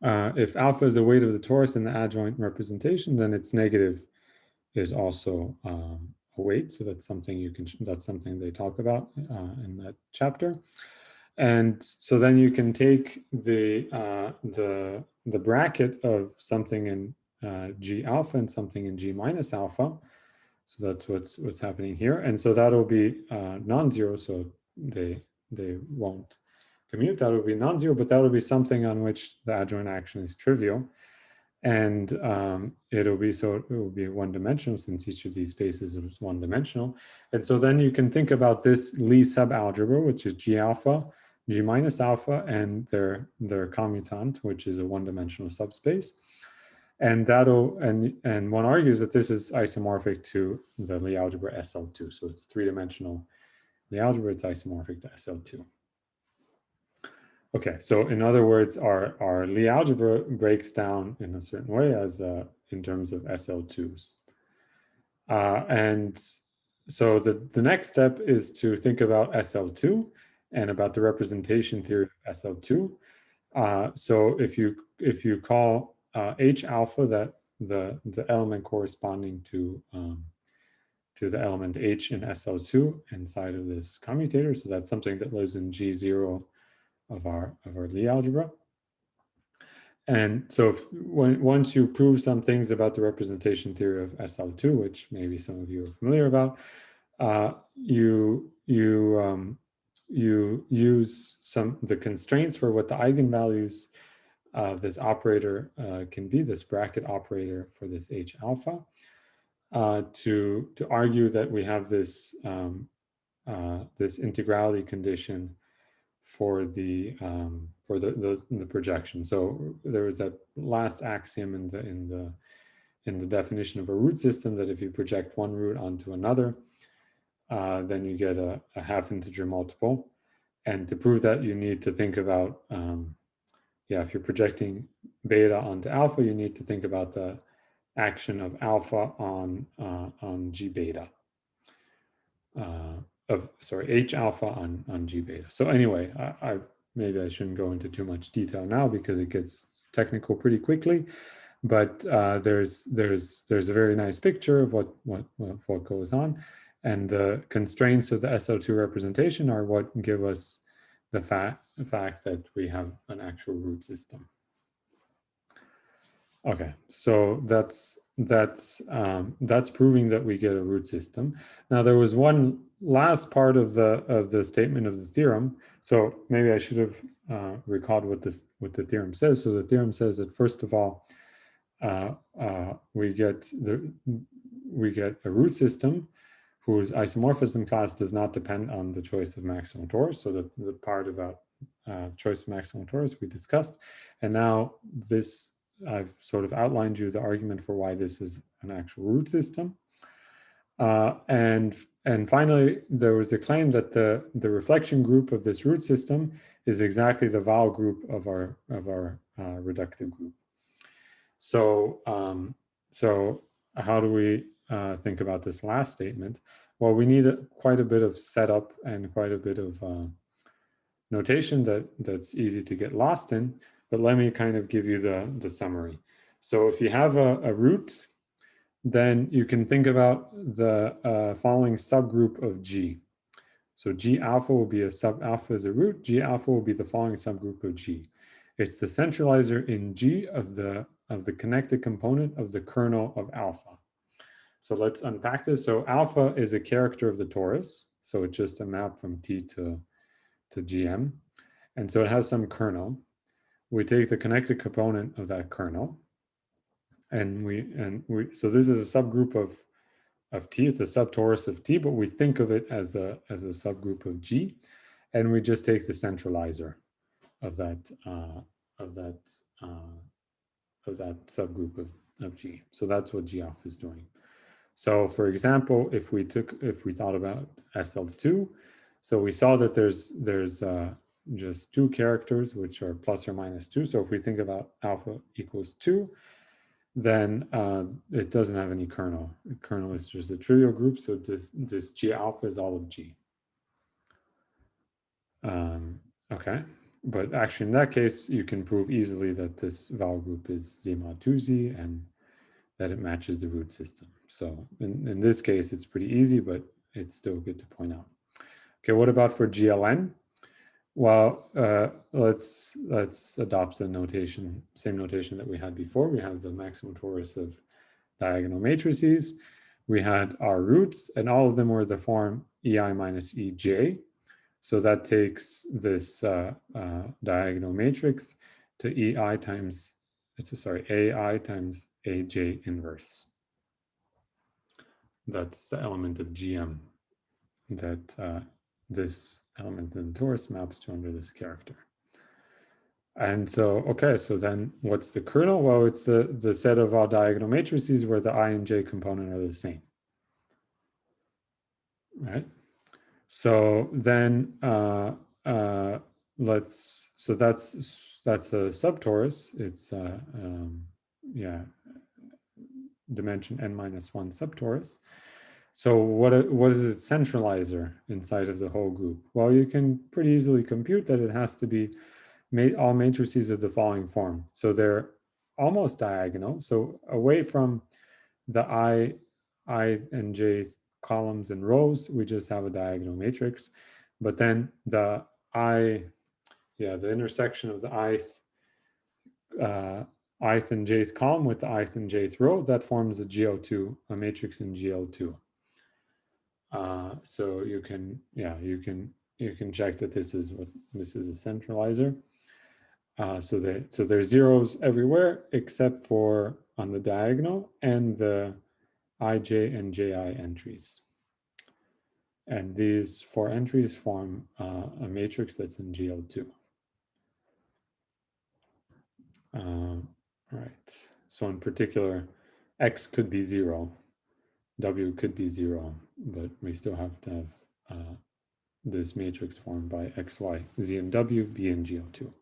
if alpha is a weight of the torus in the adjoint representation, then its negative is also a weight. So that's something that's something they talk about in that chapter. And so then you can take the bracket of something in G alpha and something in G minus alpha. So that's what's happening here. And so that'll be non-zero. So they won't commute. That will be non-zero, but that will be something on which the adjoint action is trivial. And it will be one-dimensional since each of these spaces is one-dimensional. And so then you can think about this Lie subalgebra, which is G alpha, G minus alpha, and their commutant, which is a one-dimensional subspace. And and one argues that this is isomorphic to the Lie algebra SL2. So it's three-dimensional Lie algebra, it's isomorphic to SL2. Okay, so in other words, our Lie algebra breaks down in a certain way as in terms of SL2s. And so the next step is to think about SL2 and about the representation theory of SL2. So if you call H alpha that the element corresponding to the element H in SL2 inside of this commutator, so that's something that lives in G0 of our Lie algebra. And so once you prove some things about the representation theory of SL2, which maybe some of you are familiar about, you use the constraints for what the eigenvalues of this operator can be, this bracket operator for this H alpha. to argue that we have this this integrality condition for the projection. So there was that last axiom in the definition of a root system that if you project one root onto another, then you get a half integer multiple. And to prove that, you need to think about, if you're projecting beta onto alpha, you need to think about the action of alpha on G beta. H alpha on G beta. So anyway, maybe I shouldn't go into too much detail now because it gets technical pretty quickly. But there's a very nice picture of what goes on, and the constraints of the SL2 representation are what give us the fact that we have an actual root system. Okay, so that's proving that we get a root system. Now there was one last part of the statement of the theorem. So maybe I should have recalled what the theorem says. So the theorem says that first of all, we get a root system whose isomorphism class does not depend on the choice of maximum torus. So the part about choice of maximum torus we discussed, and now this I've sort of outlined you the argument for why this is an actual root system. And finally, there was a claim that the reflection group of this root system is exactly the vowel group of our reductive group. So how do we think about this last statement? Well, we need quite a bit of setup and quite a bit of notation that's easy to get lost in. But let me kind of give you the summary. So if you have a root, then you can think about the following subgroup of G. So G alpha will be alpha is a root. G alpha will be the following subgroup of G. It's the centralizer in G of the connected component of the kernel of alpha. So let's unpack this. So alpha is a character of the torus. So it's just a map from T to GM. And so it has some kernel. We take the connected component of that kernel, and so this is a subgroup of T. It's a subtorus of T, but we think of it as a subgroup of G, and we just take the centralizer of that subgroup of G. So that's what G alpha is doing. So for example, if we thought about SL2, so we saw that there's just two characters, which are plus or minus 2. So if we think about alpha equals 2, then it doesn't have any kernel. The kernel is just a trivial group. So this G alpha is all of G. Okay, but actually in that case, you can prove easily that this vowel group is Z mod 2Z and that it matches the root system. So in this case, it's pretty easy, but it's still good to point out. Okay, what about for GLN? Well, let's adopt the notation, same notation that we had before. We have the maximum torus of diagonal matrices. We had our roots, and all of them were the form EI minus EJ. So that takes this diagonal matrix to AI times AJ inverse. That's the element of GM that this element in the torus maps to under this character. And so, okay, so then what's the kernel? Well, it's the set of all diagonal matrices where the I and J component are the same. Right? So then so that's a subtorus. It's dimension n-1 subtorus. So what is its centralizer inside of the whole group? Well, you can pretty easily compute that it has to be all matrices of the following form. So they're almost diagonal. So away from the I and J columns and rows, we just have a diagonal matrix. But then the intersection of the ith and jth column with the ith and jth row, that forms a GL2, a matrix in GL2. So you can check that this is a centralizer. So there's zeros everywhere except for on the diagonal and the ij, and ji entries. And these 4 entries form a matrix that's in GL2. All right. So in particular, X could be 0, W could be 0, but we still have to have this matrix formed by X, Y, Z, and W be in GL2.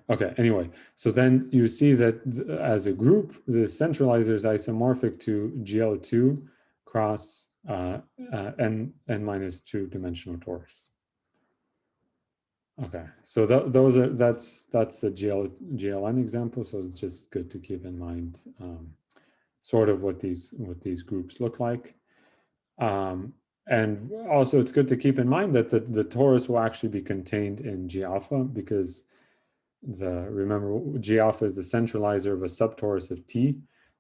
Okay, anyway, so then you see that as a group, the centralizer is isomorphic to GL2 cross n minus 2 dimensional torus. Okay, so that's the GLN example. So it's just good to keep in mind sort of what these groups look like. And also it's good to keep in mind that the torus will actually be contained in G alpha, because remember G alpha is the centralizer of a subtorus of T,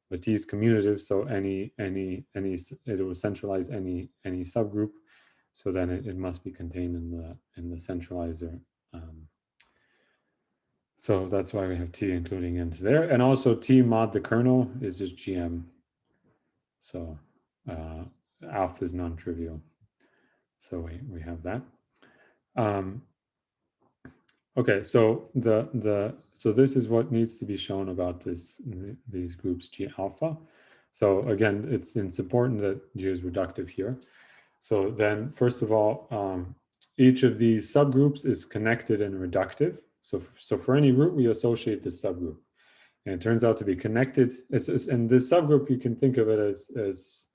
but T is commutative, so it will centralize any subgroup. So then it must be contained in the centralizer. So that's why we have T including into there. And also T mod the kernel is just GM. So alpha is non-trivial. So we have that. Okay, so so this is what needs to be shown about these groups G alpha. So again, it's important that G is reductive here. So then, first of all, each of these subgroups is connected and reductive. So for any root, we associate this subgroup, and it turns out to be connected. And this subgroup, you can think of it as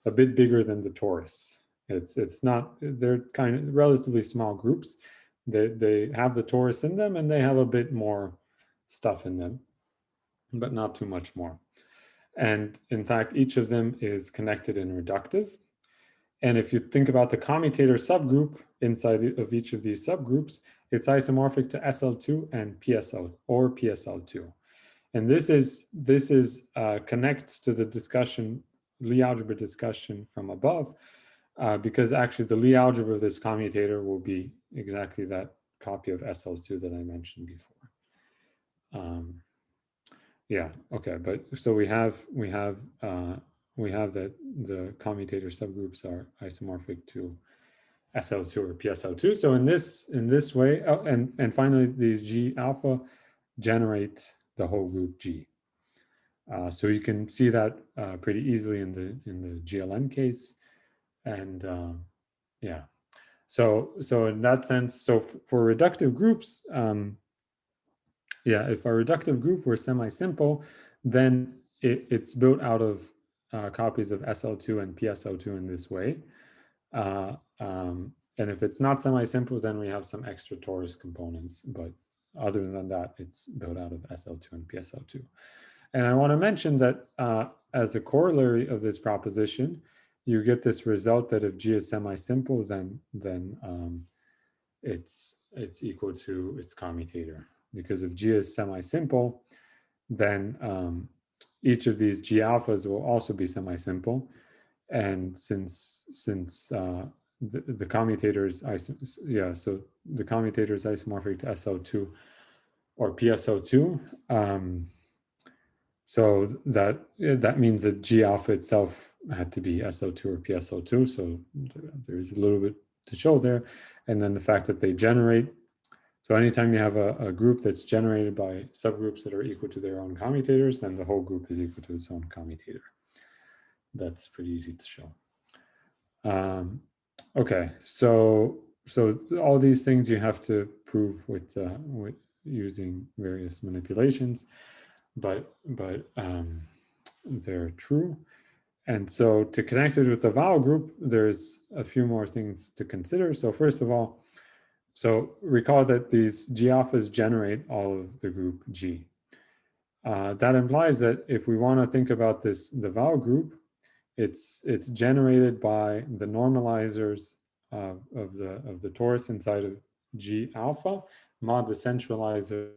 a bit bigger than the torus. It's not. They're kind of relatively small groups. They have the torus in them, and they have a bit more stuff in them, but not too much more. And in fact, each of them is connected and reductive. And if you think about the commutator subgroup inside of each of these subgroups, it's isomorphic to SL2 and PSL or PSL2. And this connects to the discussion, Lie algebra discussion from above, because actually the Lie algebra of this commutator will be exactly that copy of SL2 that I mentioned before. Yeah, okay, but so we have that the commutator subgroups are isomorphic to SL2 or PSL2. So in this way, and finally these G alpha generate the whole group G. So you can see that pretty easily in the GLN case, and yeah. So in that sense, so for reductive groups, yeah, if our reductive group were semi-simple, then it's built out of copies of SL2 and PSL2 in this way. And if it's not semi-simple, then we have some extra torus components. But other than that, it's built out of SL2 and PSL2. And I want to mention that as a corollary of this proposition, you get this result that if G is semi-simple, then it's equal to its commutator. Because if G is semi-simple, then each of these G alphas will also be semi-simple. And since the commutator is so the commutator is isomorphic to SL2 or PSO2. So that means that G alpha itself had to be SO2 or PSO2. So there's a little bit to show there. And then the fact that they generate. So anytime you have a group that's generated by subgroups that are equal to their own commutators, then the whole group is equal to its own commutator. That's pretty easy to show. Okay, so all these things you have to prove with using various manipulations, but they're true. And so to connect it with the vowel group, there's a few more things to consider. So first of all, so recall that these G alphas generate all of the group G. That implies that if we want to think about the vowel group, it's generated by the normalizers of the torus inside of G alpha mod the centralizer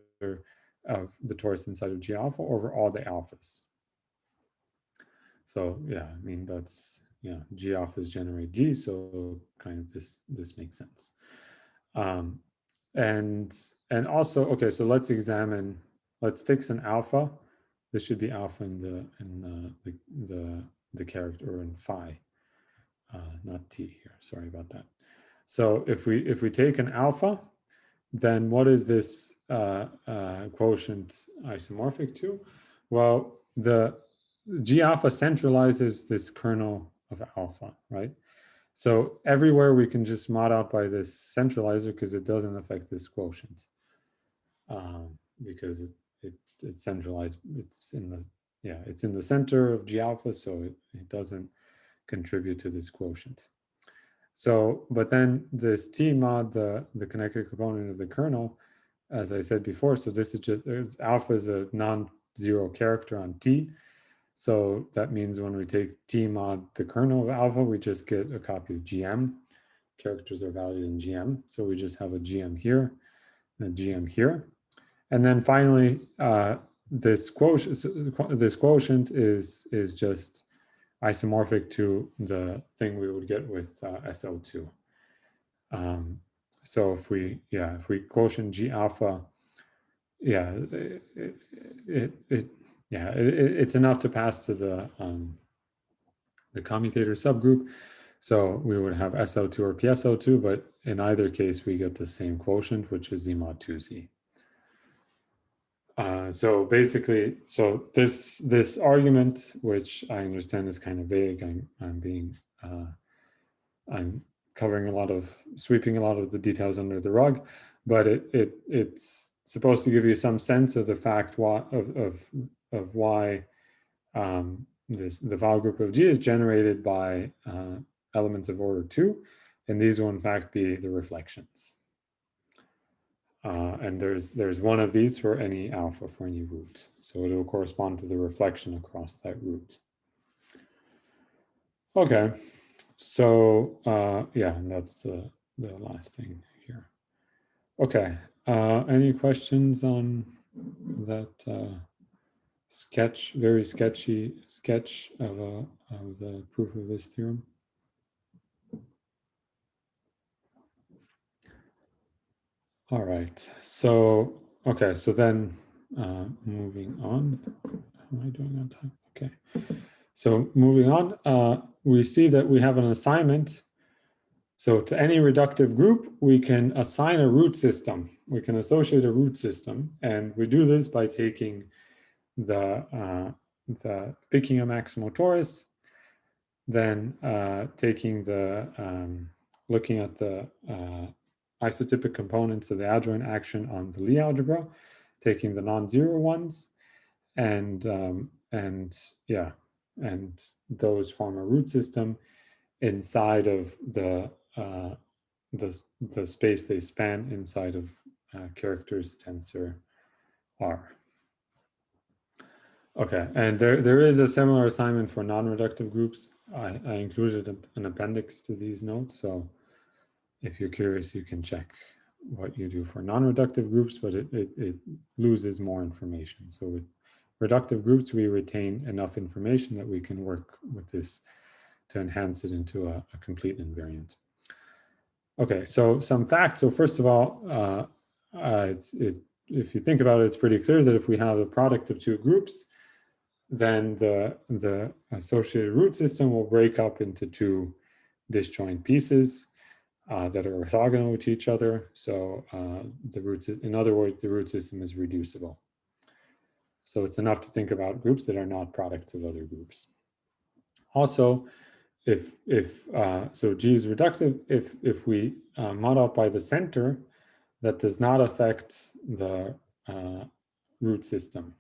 of the torus inside of G alpha over all the alphas. So yeah, I mean that's G alphas generate G, so kind of this makes sense. And also, okay, so let's fix an alpha. This should be alpha in the the character, or in phi, not t here. Sorry about that. So if we take an alpha, then what is this quotient isomorphic to? Well, the G alpha centralizes this kernel of alpha, right? So everywhere we can just mod out by this centralizer because it doesn't affect this quotient, because it's centralized. It's in the center of G alpha, so it doesn't contribute to this quotient. So, but then this T mod, the connected component of the kernel, as I said before, so this is just, alpha is a non-zero character on T. So that means when we take T mod the kernel of alpha, we just get a copy of GM. Characters are valued in GM. So we just have a GM here and a GM here. And then finally, this quotient is just isomorphic to the thing we would get with SL2. So if we quotient G alpha, it's enough to pass to the commutator subgroup. So we would have SL2 or PSL2, but in either case, we get the same quotient, which is Z mod 2Z. So basically, this argument, which I understand is kind of vague, I'm sweeping a lot of the details under the rug, but it's supposed to give you some sense of the fact why the Vowel group of G is generated by elements of order 2, and these will in fact be the reflections. And there's one of these for any alpha, for any root. So it will correspond to the reflection across that root. Okay, so and that's the last thing here. Okay, any questions on that very sketchy sketch of the proof of this theorem? All right, so okay, so then moving on. Am I doing on time? Okay, so moving on, we see that we have an assignment. So to any reductive group, we can assign a root system. We can associate a root system, and we do this by taking picking a maximal torus, then taking looking at the isotypic components of the adjoint action on the Lie algebra, taking the non-zero ones, and those form a root system inside of the space they span inside of characters tensor R. Okay, and there is a similar assignment for non-reductive groups. I included an appendix to these notes, so if you're curious, you can check what you do for non-reductive groups, but it loses more information. So with reductive groups, we retain enough information that we can work with this to enhance it into a complete invariant. Okay, so some facts. So first of all, if you think about it, it's pretty clear that if we have a product of two groups, then the associated root system will break up into two disjoint pieces that are orthogonal to each other. So in other words, the root system is reducible. So it's enough to think about groups that are not products of other groups. Also, so G is reductive, if we mod out by the center, that does not affect the root system.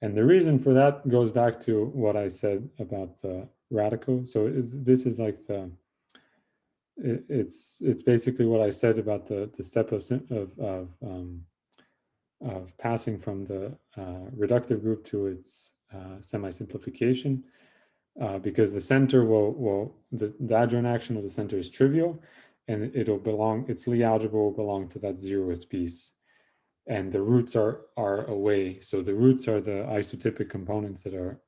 And the reason for that goes back to what I said about the radical. So this is like it's basically what I said about the step of passing from the reductive group to its semi-simplification, because the center the adjoint action of the center is trivial, and its Lie algebra will belong to that zeroth piece. And the roots are away. So the roots are the isotypic components that are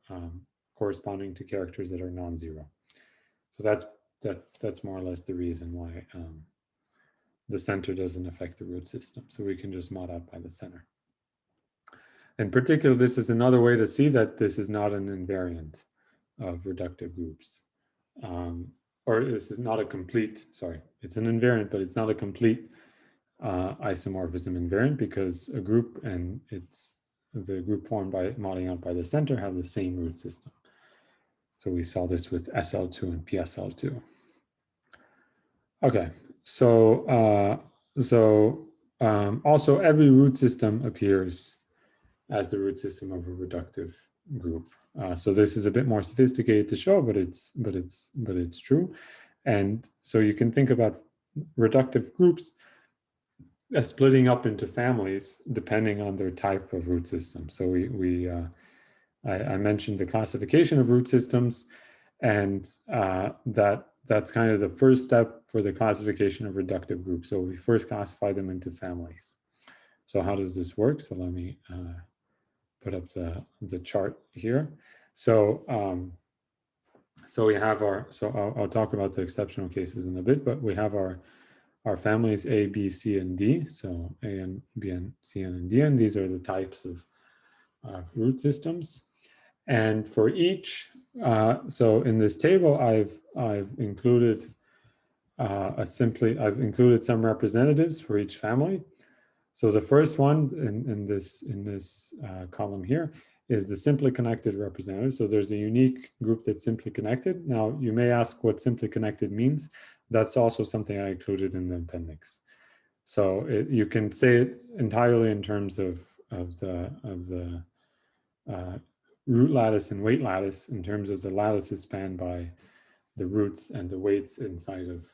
corresponding to characters that are non-zero. So that's more or less the reason why the center doesn't affect the root system. So we can just mod out by the center. In particular, this is another way to see that this is not an invariant. of reductive groups. Or this is not a complete, sorry, it's an invariant, but it's not a complete isomorphism invariant, because a group and the group formed by modeling out by the center have the same root system. So we saw this with SL2 and PSL2. Okay, so also every root system appears as the root system of a reductive group. So this is a bit more sophisticated to show, but it's true. And so you can think about reductive groups as splitting up into families depending on their type of root system. So I mentioned the classification of root systems, and that's kind of the first step for the classification of reductive groups. So we first classify them into families. So how does this work? So let me put up the chart here. So we have I'll talk about the exceptional cases in a bit, but we have our families A, B, C, and D. So A and B and C and D, and these are the types of root systems. And for each, so in this table, I've included I've included some representatives for each family. So the first one in this column here is the simply connected representative. So there's a unique group that's simply connected. Now you may ask what simply connected means. That's also something I included in the appendix. So you can say it entirely in terms of the root lattice and weight lattice, in terms of the lattices spanned by the roots and the weights inside of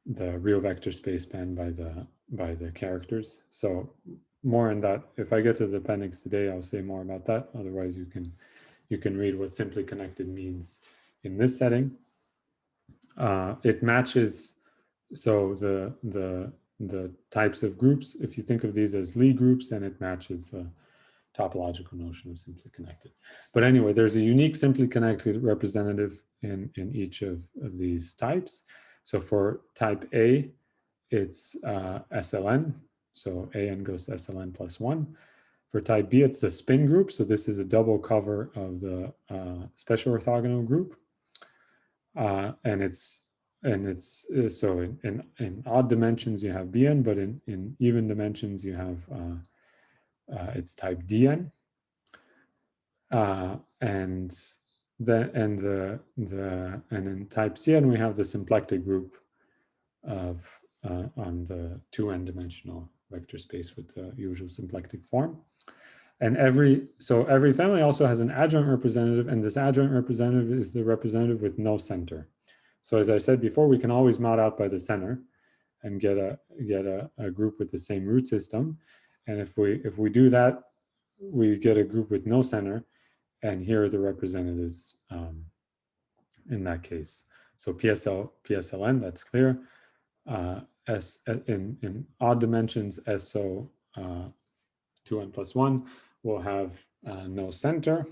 the real vector space spanned by the characters. So more in that, if I get to the appendix today, I'll say more about that. Otherwise, you can read what simply connected means in this setting. It matches, so the types of groups, if you think of these as Lie groups, then it matches the topological notion of simply connected. But anyway, there's a unique simply connected representative in each of these types. So for type A, it's SLN. So AN goes to SLN plus 1. For type B, it's the spin group. So this is a double cover of the special orthogonal group. And it's so in odd dimensions you have Bn, but in even dimensions you have it's type Dn. And in type Cn we have the symplectic group of on the 2n dimensional vector space with the usual symplectic form. And every family also has an adjoint representative, and this adjoint representative is the representative with no center. So as I said before, we can always mod out by the center and get a group with the same root system. And if we do that, we get a group with no center, and here are the representatives in that case. So PSLN, that's clear. In odd dimensions, SO 2n plus 1 will have no center.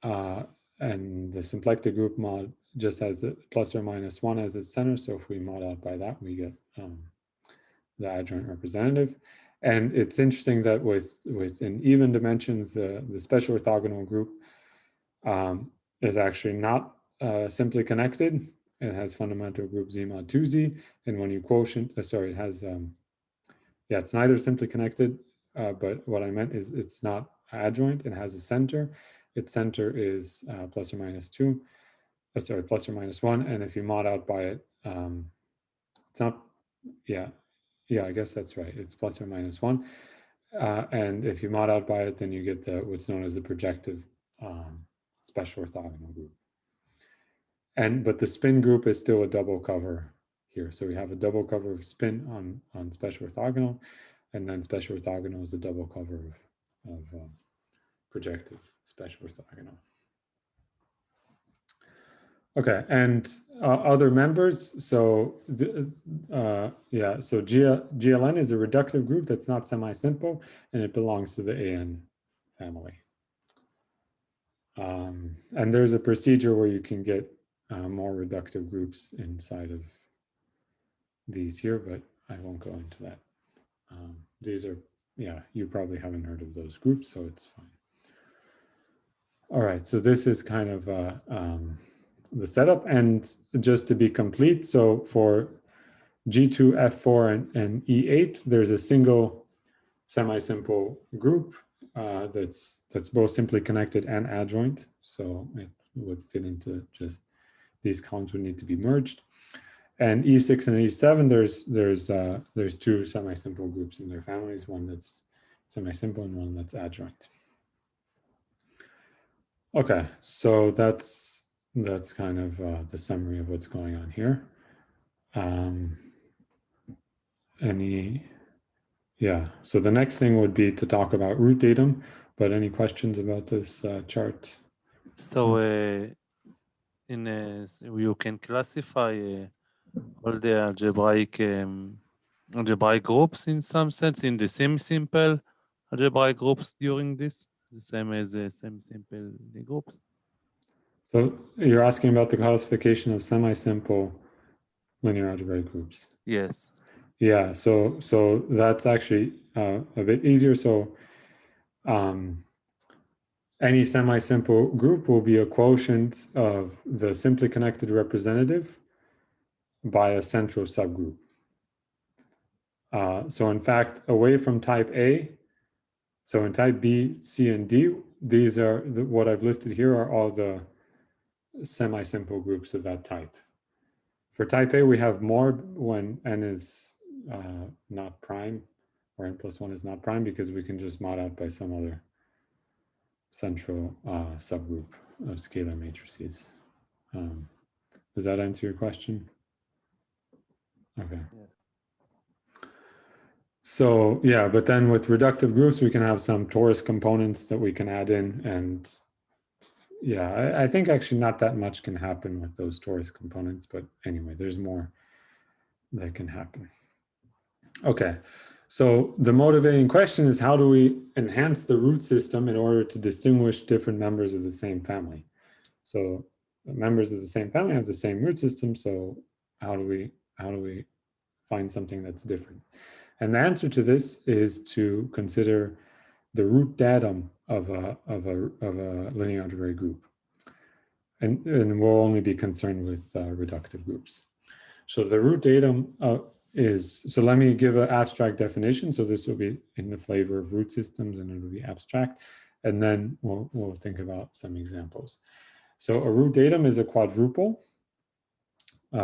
And the symplectic group mod just has the plus or minus 1 as its center. So if we mod out by that, we get the adjoint representative. And it's interesting that in even dimensions, the special orthogonal group is actually not simply connected. It has fundamental group Z mod 2Z. And when you quotient, it has, it's neither simply connected, but what I meant is it's not adjoint. It has a center. Its center is plus or minus 2. Plus or minus 1. And if you mod out by it, it's not, I guess that's right. It's plus or minus 1. And if you mod out by it, then you get what's known as the projective special orthogonal group. But the spin group is still a double cover here. So we have a double cover of spin on special orthogonal, and then special orthogonal is a double cover of projective special orthogonal. Okay, and other members. So so GLN is a reductive group that's not semi-simple, and it belongs to the AN family. And there's a procedure where you can get more reductive groups inside of these here, but I won't go into that. These are, you probably haven't heard of those groups, so it's fine. All right, so this is kind of the setup. And just to be complete, so for G2, F4, and E8, there's a single semi-simple group that's both simply connected and adjoint. So it would fit into just these columns would need to be merged. And E6 and E7, there's two semi-simple groups in their families, one that's semi-simple and one that's adjoint. Okay, so that's kind of the summary of what's going on here. So the next thing would be to talk about root datum, but any questions about this chart?
So you can classify all the algebraic groups in some sense in the semi-simple algebraic groups during this, the same as the semi-simple groups.
So you're asking about the classification of semi-simple linear algebraic groups.
Yes.
Yeah, so that's actually a bit easier. So any semi-simple group will be a quotient of the simply connected representative by a central subgroup. So in fact, away from type A, so in type B, C, and D, these are what I've listed here are all the semi-simple groups of that type. For type A, we have more when n is not prime, or n plus 1 is not prime, because we can just mod out by some other central subgroup of scalar matrices. Does that answer your question? Okay.
Yes.
So yeah, but then with reductive groups, we can have some torus components that we can add in. And yeah, I think actually not that much can happen with those torus components, but anyway, there's more that can happen. Okay, so the motivating question is, how do we enhance the root system in order to distinguish different members of the same family? So the members of the same family have the same root system, so how do we find something that's different? And the answer to this is to consider the root datum of a linear algebraic group. And we'll only be concerned with reductive groups. So the root datum so let me give an abstract definition. So this will be in the flavor of root systems and it will be abstract. And then we'll think about some examples. So a root datum is a quadruple.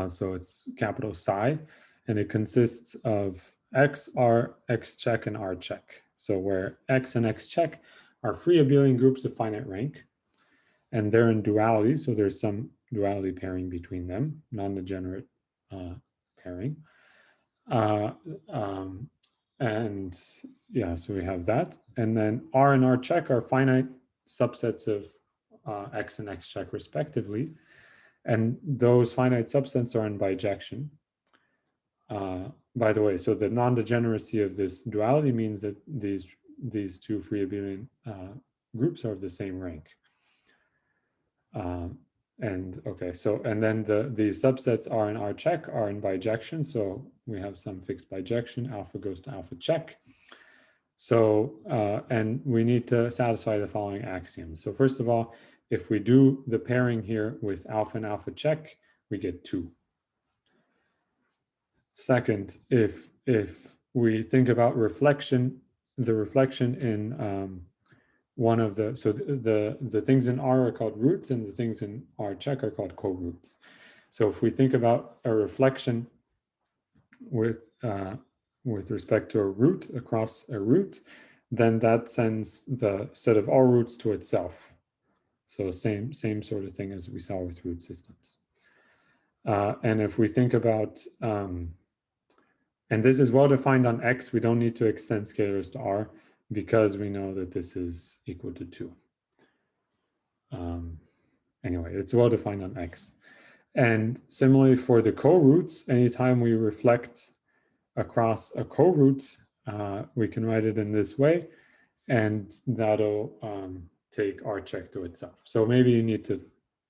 So it's capital psi, and it consists of X, R, X check, and R check. So where X and X check are free abelian groups of finite rank, and they're in duality, so there's some duality pairing between them, non-degenerate pairing. And yeah, so we have that. And then R and R check are finite subsets of X and X check respectively. And those finite subsets are in bijection. By the way, so the non-degeneracy of this duality means that these two free abelian groups are of the same rank. And okay, so and then these subsets R and R check are in bijection. So we have some fixed bijection, alpha goes to alpha check. So, and we need to satisfy the following axioms. So first of all, if we do the pairing here with alpha and alpha check, we get 2. Second, if we think about reflection, the reflection in one of the, so the things in R are called roots and the things in R check are called co-roots. So if we think about a reflection with respect to a root across a root, then that sends the set of all roots to itself. So same sort of thing as we saw with root systems. And if we think about, and this is well defined on X, we don't need to extend scalars to R because we know that this is equal to 2. Anyway, it's well defined on X. And similarly for the co-roots, anytime we reflect across a co-root, we can write it in this way, and that'll take R check to itself. So maybe you need to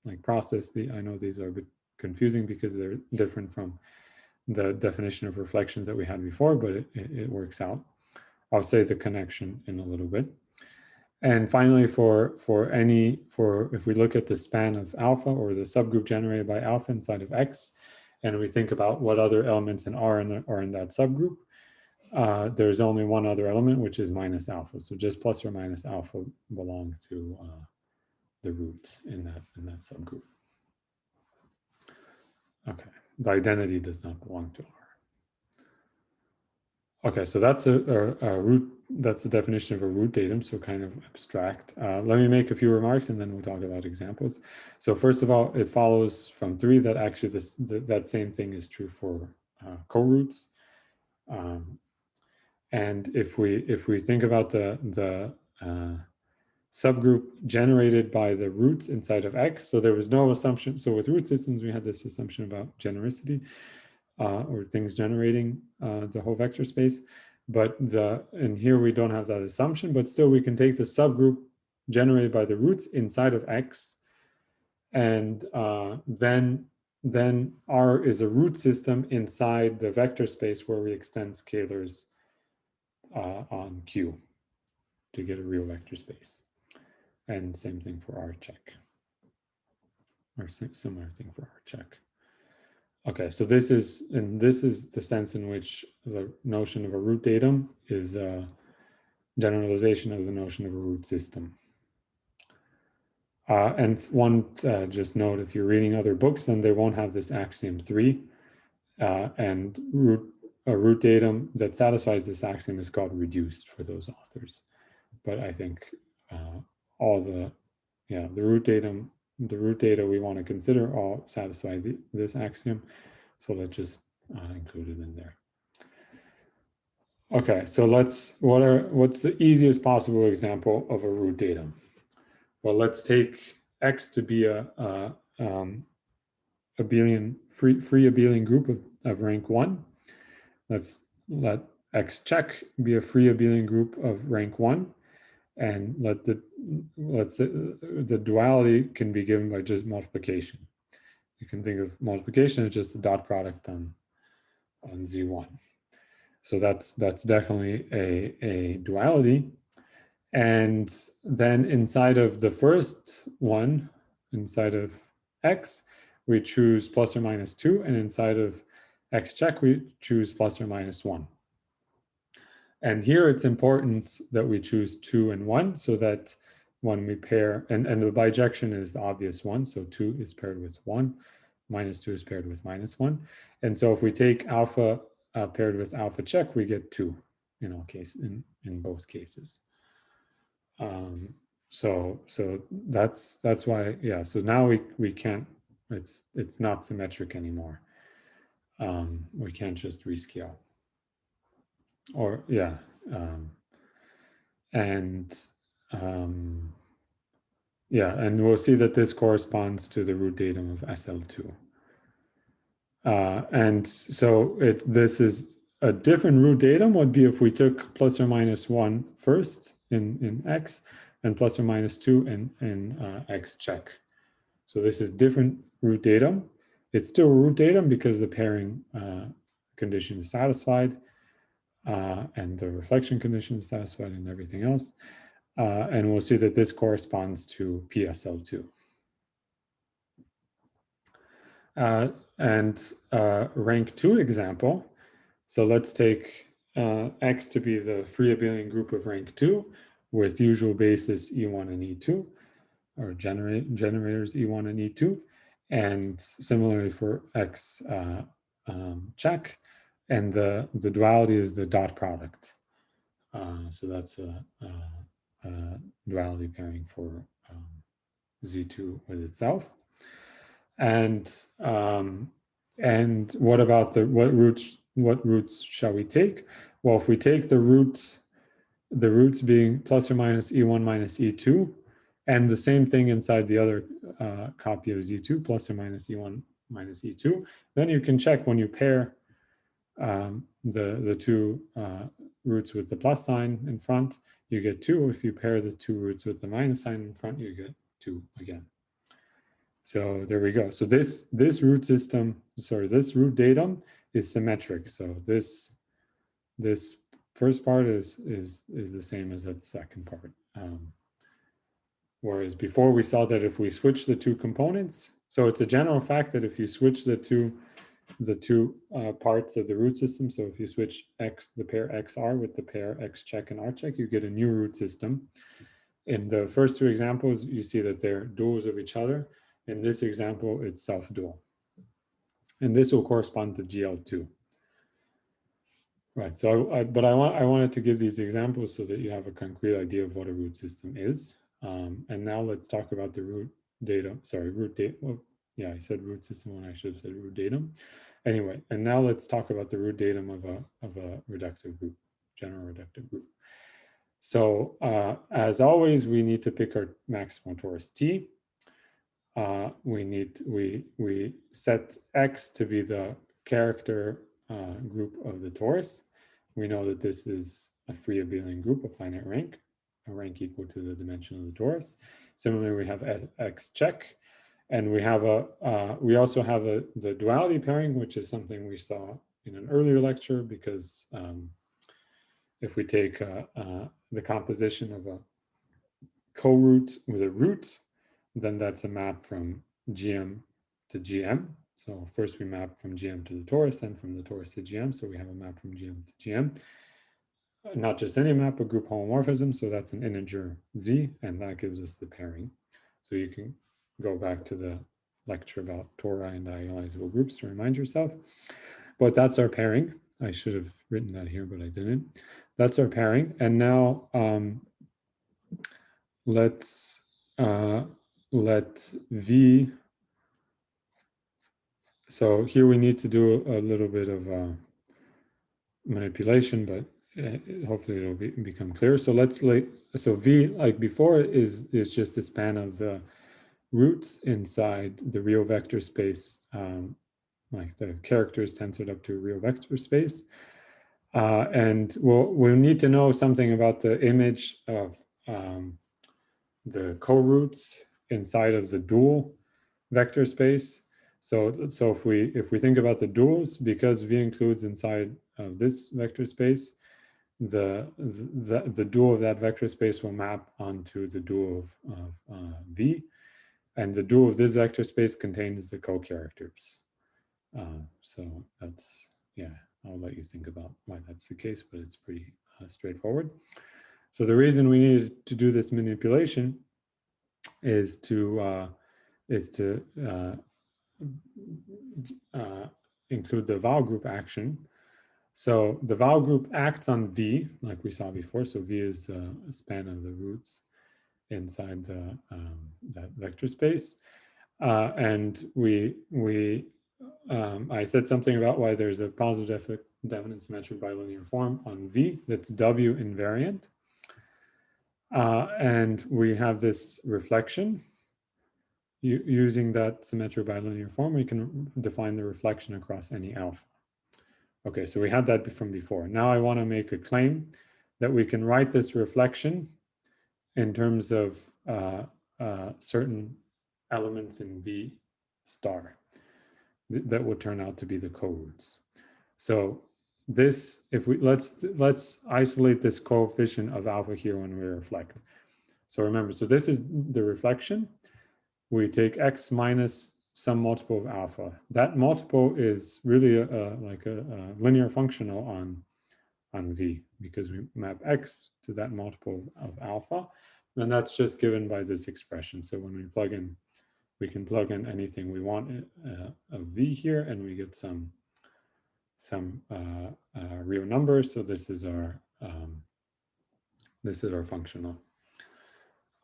like process I know these are a bit confusing because they're different from the definition of reflections that we had before, but it works out. I'll say the connection in a little bit. And finally, if we look at the span of alpha or the subgroup generated by alpha inside of X, and we think about what other elements in R are in that subgroup, there's only one other element, which is minus alpha. So just plus or minus alpha belong to the root in that subgroup. Okay, the identity does not belong to R. Okay, so that's a root. That's the definition of a root datum, so kind of abstract. Let me make a few remarks and then we'll talk about examples. So first of all, it follows from 3 that actually that same thing is true for co-roots. And if we think about the subgroup generated by the roots inside of X, so there was no assumption. So with root systems, we had this assumption about genericity, or things generating the whole vector space. But and here we don't have that assumption, but still we can take the subgroup generated by the roots inside of X, and then R is a root system inside the vector space where we extend scalars on Q to get a real vector space. And same thing for R check, or similar thing for R check. Okay, so this is the sense in which the notion of a root datum is a generalization of the notion of a root system. And one just note, if you're reading other books, then they won't have this axiom 3. And a root datum that satisfies this axiom is called reduced for those authors. But I think the root data we want to consider all satisfy this axiom. So let's just include it in there. Okay, so what's the easiest possible example of a root datum? Well, let's take X to be a abelian free abelian group of rank 1. Let's let X check be a free abelian group of rank 1. And let's say the duality can be given by just multiplication. You can think of multiplication as just the dot product on Z1. So that's definitely a duality. And then inside of the first one, inside of X, we choose plus or minus 2, and inside of X check, we choose plus or minus 1. And here it's important that we choose 2 and 1 so that when we pair, and the bijection is the obvious one, so 2 is paired with 1, minus 2 is paired with minus 1. And so if we take alpha paired with alpha check, we get 2 in all cases, in both cases. So that's why, yeah, so now we can't, it's not symmetric anymore. We can't just rescale. Or yeah, yeah, and we'll see that this corresponds to the root datum of SL2. And so this is a different root datum would be if we took plus or minus 1 first in X and plus or minus 2 in X check. So this is different root datum. It's still a root datum because the pairing condition is satisfied. And the reflection condition is satisfied and everything else. And we'll see that this corresponds to PSL2. And rank 2 example. So let's take X to be the free abelian group of rank 2 with usual basis E1 and E2, or generators E1 and E2. And similarly for X check. And the duality is the dot product. So that's a duality pairing for Z2 with itself. And what about what roots shall we take? Well, if we take the roots being plus or minus E1 minus E2, and the same thing inside the other copy of Z2, plus or minus E1 minus E2, then you can check when you pair the two roots with the plus sign in front, you get 2. If you pair the 2 roots with the minus sign in front, you get 2 again. So there we go. So this root system, sorry, this root datum is symmetric. So this first part is the same as that second part. Whereas before we saw that if we switch the two components, so it's a general fact that if you switch the two parts of the root system, so if you switch the pair XR with the pair X check and R check, you get a new root system. In the first two examples, you see that they're duals of each other. In this example, it's self-dual. And this will correspond to GL2. Right, so I wanted to give these examples so that you have a concrete idea of what a root system is. And now let's talk about the root datum. Sorry, well, yeah, I said root system when I should have said root datum. Anyway, and now let's talk about the root datum of a reductive group, general reductive group. So as always, we need to pick our maximal torus T. We set X to be the character group of the torus. We know that this is a free abelian group of finite rank, a rank equal to the dimension of the torus. Similarly, we have X check, and we have we also have the duality pairing, which is something we saw in an earlier lecture, because if we take the composition of a co-root with a root, then that's a map from GM to GM. So first we map from GM to the torus, then from the torus to GM. So we have a map from GM to GM. Not just any map, but group homomorphism. So that's an integer Z, and that gives us the pairing. So you can go back to the lecture about tori and diagonalizable groups to remind yourself. But that's our pairing. I should have written that here, but I didn't. That's our pairing. And now let's let V. So here we need to do a little bit of manipulation, but hopefully it'll become clear. So so V, like before, is just the span of the roots inside the real vector space, like the characters tensored up to a real vector space. And we'll need to know something about the image of the co-roots inside of the dual vector space. So if we think about the duals, because V includes inside of this vector space, the dual of that vector space will map onto the dual of V, and the dual of this vector space contains the co-characters. So that's, yeah, I'll let you think about why that's the case, but it's pretty straightforward. So the reason we needed to do this manipulation is to include the vowel group action. So the vowel group acts on V, like we saw before. So V is the span of the roots inside the that vector space. And I said something about why there's a positive definite symmetric bilinear form on V that's W invariant. And we have this reflection. Using that symmetric bilinear form, we can define the reflection across any alpha. Okay, so we had that from before. Now I want to make a claim that we can write this reflection in terms of certain elements in V star that would turn out to be the co-roots. So this, if we let's isolate this coefficient of alpha here when we reflect. So remember, so this is the reflection. We take X minus some multiple of alpha. That multiple is really like a linear functional on V, because we map X to that multiple of alpha, and that's just given by this expression. So when we plug in, we can plug in anything we want of V here, and we get some real numbers. So this is our functional.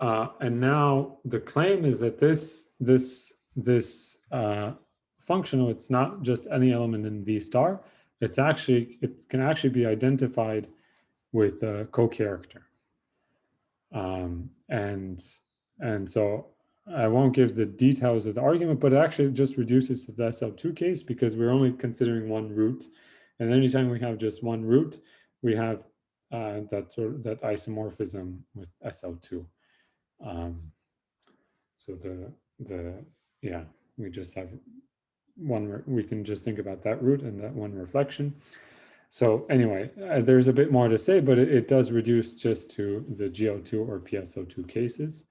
And now the claim is that this functional, it's not just any element in V star. It can actually be identified with a co-character. And so I won't give the details of the argument, but it actually just reduces to the SL2 case, because we're only considering one root. And anytime we have just one root, we have that isomorphism with SL2. So we just have one, we can just think about that root and that one reflection. So anyway, there's a bit more to say, but it does reduce just to the GL2 or PSO2 cases.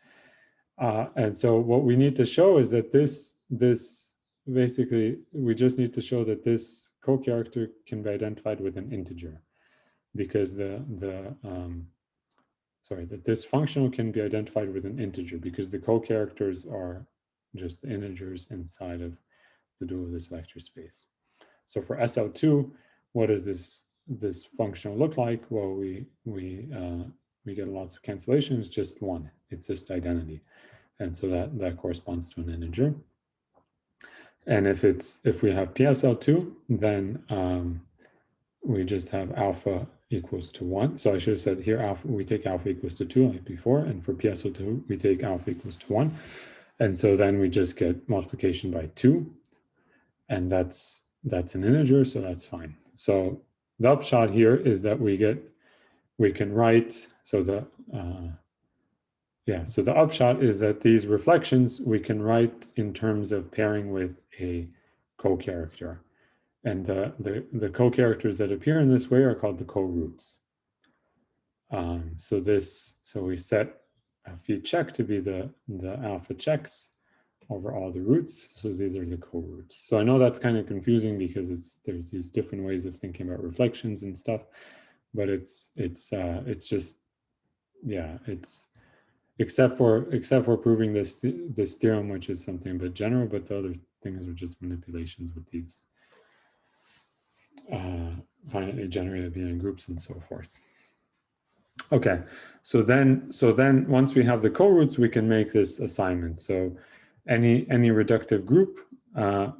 And so what we need to show is that this basically, we just need to show that this co-character can be identified with an integer, because that this functional can be identified with an integer because the co-characters are just the integers inside of the dual of this vector space. So for SL2, what does this functional look like? Well, we get lots of cancellations, just one. It's just identity. And so that corresponds to an integer. And if we have PSL2, then we just have alpha equals to 1. So I should have said here alpha, we take alpha equals to 2 like before, and for PSL2 we take alpha equals to 1. And so then we just get multiplication by 2, and that's an integer, so that's fine. So the upshot here is that we can write, so the upshot is that these reflections we can write in terms of pairing with a co-character. And the co-characters that appear in this way are called the co-roots. So we set phi check to be the alpha checks over all the roots. So these are the co-roots. So I know that's kind of confusing because there's these different ways of thinking about reflections and stuff, but it's just, yeah, it's except for proving this theorem, which is something a bit general, but the other things are just manipulations with these finitely generated Boolean groups and so forth. Okay, so then once we have the co-roots, we can make this assignment. So any reductive group, the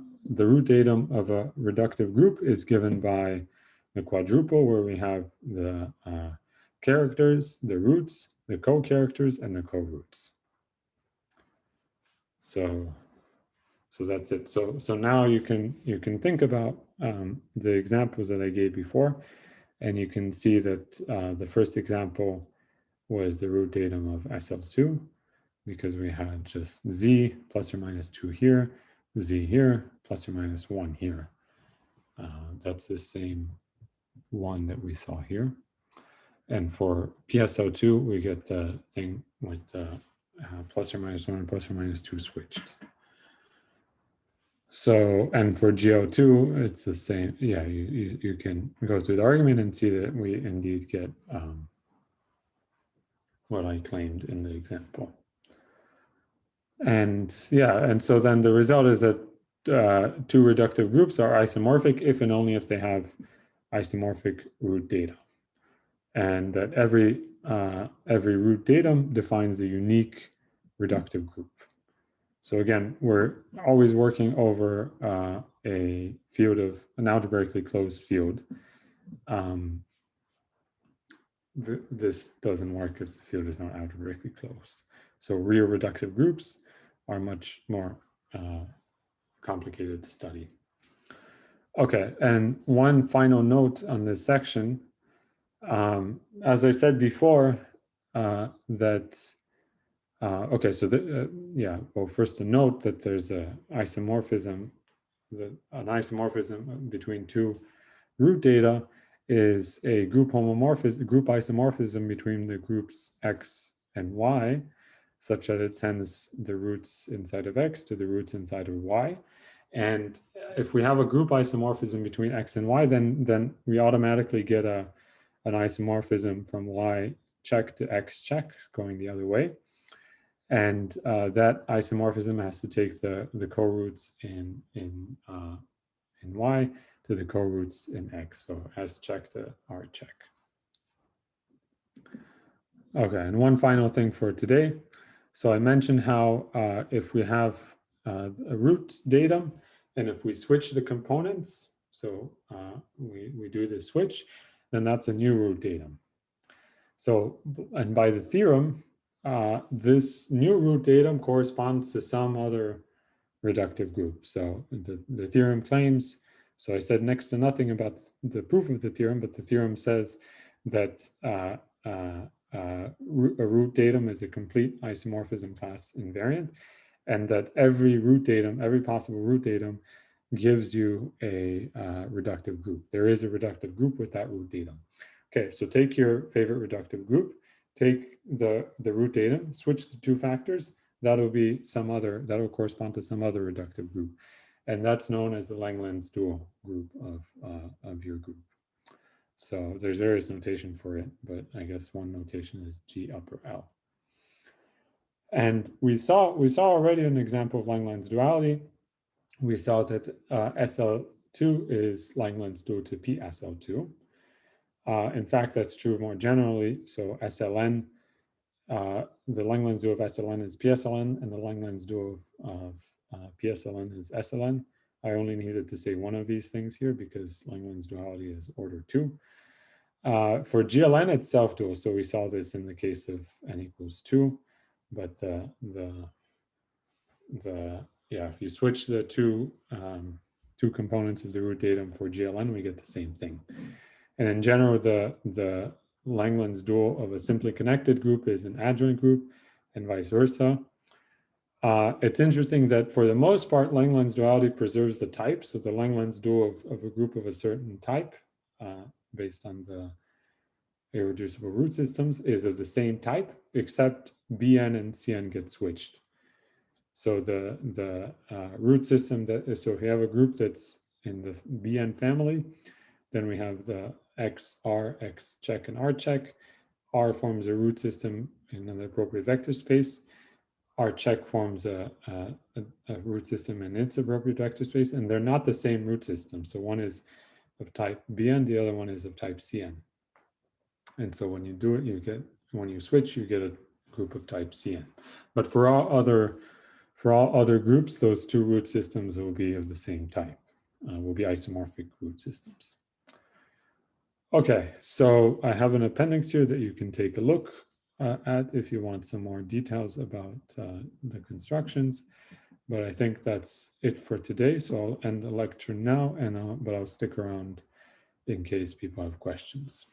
root datum of a reductive group is given by the quadruple, where we have the characters, the roots, the co-characters, and the co-roots. So that's it. So now you can think about the examples that I gave before, and you can see that the first example was the root datum of SL2, because we had just z plus or minus 2 here, z here, plus or minus 1 here. That's the same one that we saw here. And for PSO2, we get the thing with plus or minus 1 and plus or minus 2 switched. So, and for GO2, it's the same. Yeah, you can go through the argument and see that we indeed get what I claimed in the example. And yeah, and so then the result is that two reductive groups are isomorphic if and only if they have isomorphic root data. And that every root datum defines a unique reductive group. So again, we're always working over a field of an algebraically closed field. This doesn't work if the field is not algebraically closed. So real reductive groups are much more complicated to study. Okay, and one final note on this section. As I said before, okay, so well, first to note that there's an isomorphism between two root data is a group isomorphism between the groups X and Y, such that it sends the roots inside of X to the roots inside of Y. And if we have a group isomorphism between X and Y, then we automatically get an isomorphism from Y check to X check going the other way. And that isomorphism has to take the co-roots in Y to the co-roots in X, so S check to R check. Okay, and one final thing for today. So I mentioned how if we have a root datum, and if we switch the components, so we do this switch, then that's a new root datum. So, and by the theorem, this new root datum corresponds to some other reductive group. So the theorem claims, so I said next to nothing about the proof of the theorem, but the theorem says that a root datum is a complete isomorphism class invariant, and that every possible root datum gives you a reductive group. There is a reductive group with that root datum. Okay, so take your favorite reductive group, take the root datum, switch the two factors, that'll be some other, that'll correspond to some other reductive group. And that's known as the Langland's dual group of your group. So there's various notation for it, but I guess one notation is G upper L. And we saw already an example of Langland's duality. We saw that SL2 is Langland's dual to PSL2. In fact, that's true more generally. So SLN, the Langland's dual of SLN is PSLN, and the Langland's dual of PSLN is SLN. I only needed to say one of these things here because Langland's duality is order 2. For GLN, it's self-dual. So we saw this in the case of n equals 2. But if you switch the two components of the root datum for GLN, we get the same thing. And in general, the Langland's dual of a simply connected group is an adjoint group, and vice versa. It's interesting that for the most part, Langland's duality preserves the type. So the Langland's dual of a group of a certain type, based on the irreducible root systems, is of the same type, except Bn and Cn get switched. So the root system so if you have a group that's in the Bn family, then we have the X, R, X check, and R check. R forms a root system in an appropriate vector space. R check forms a root system in its appropriate vector space, and they're not the same root system. So one is of type Bn, the other one is of type Cn. And so when you do it, when you switch, you get a group of type Cn. But for all other groups, those two root systems will be of the same type, will be isomorphic root systems. Okay, so I have an appendix here that you can take a look at if you want some more details about the constructions. But I think that's it for today. So I'll end the lecture now, but I'll stick around in case people have questions.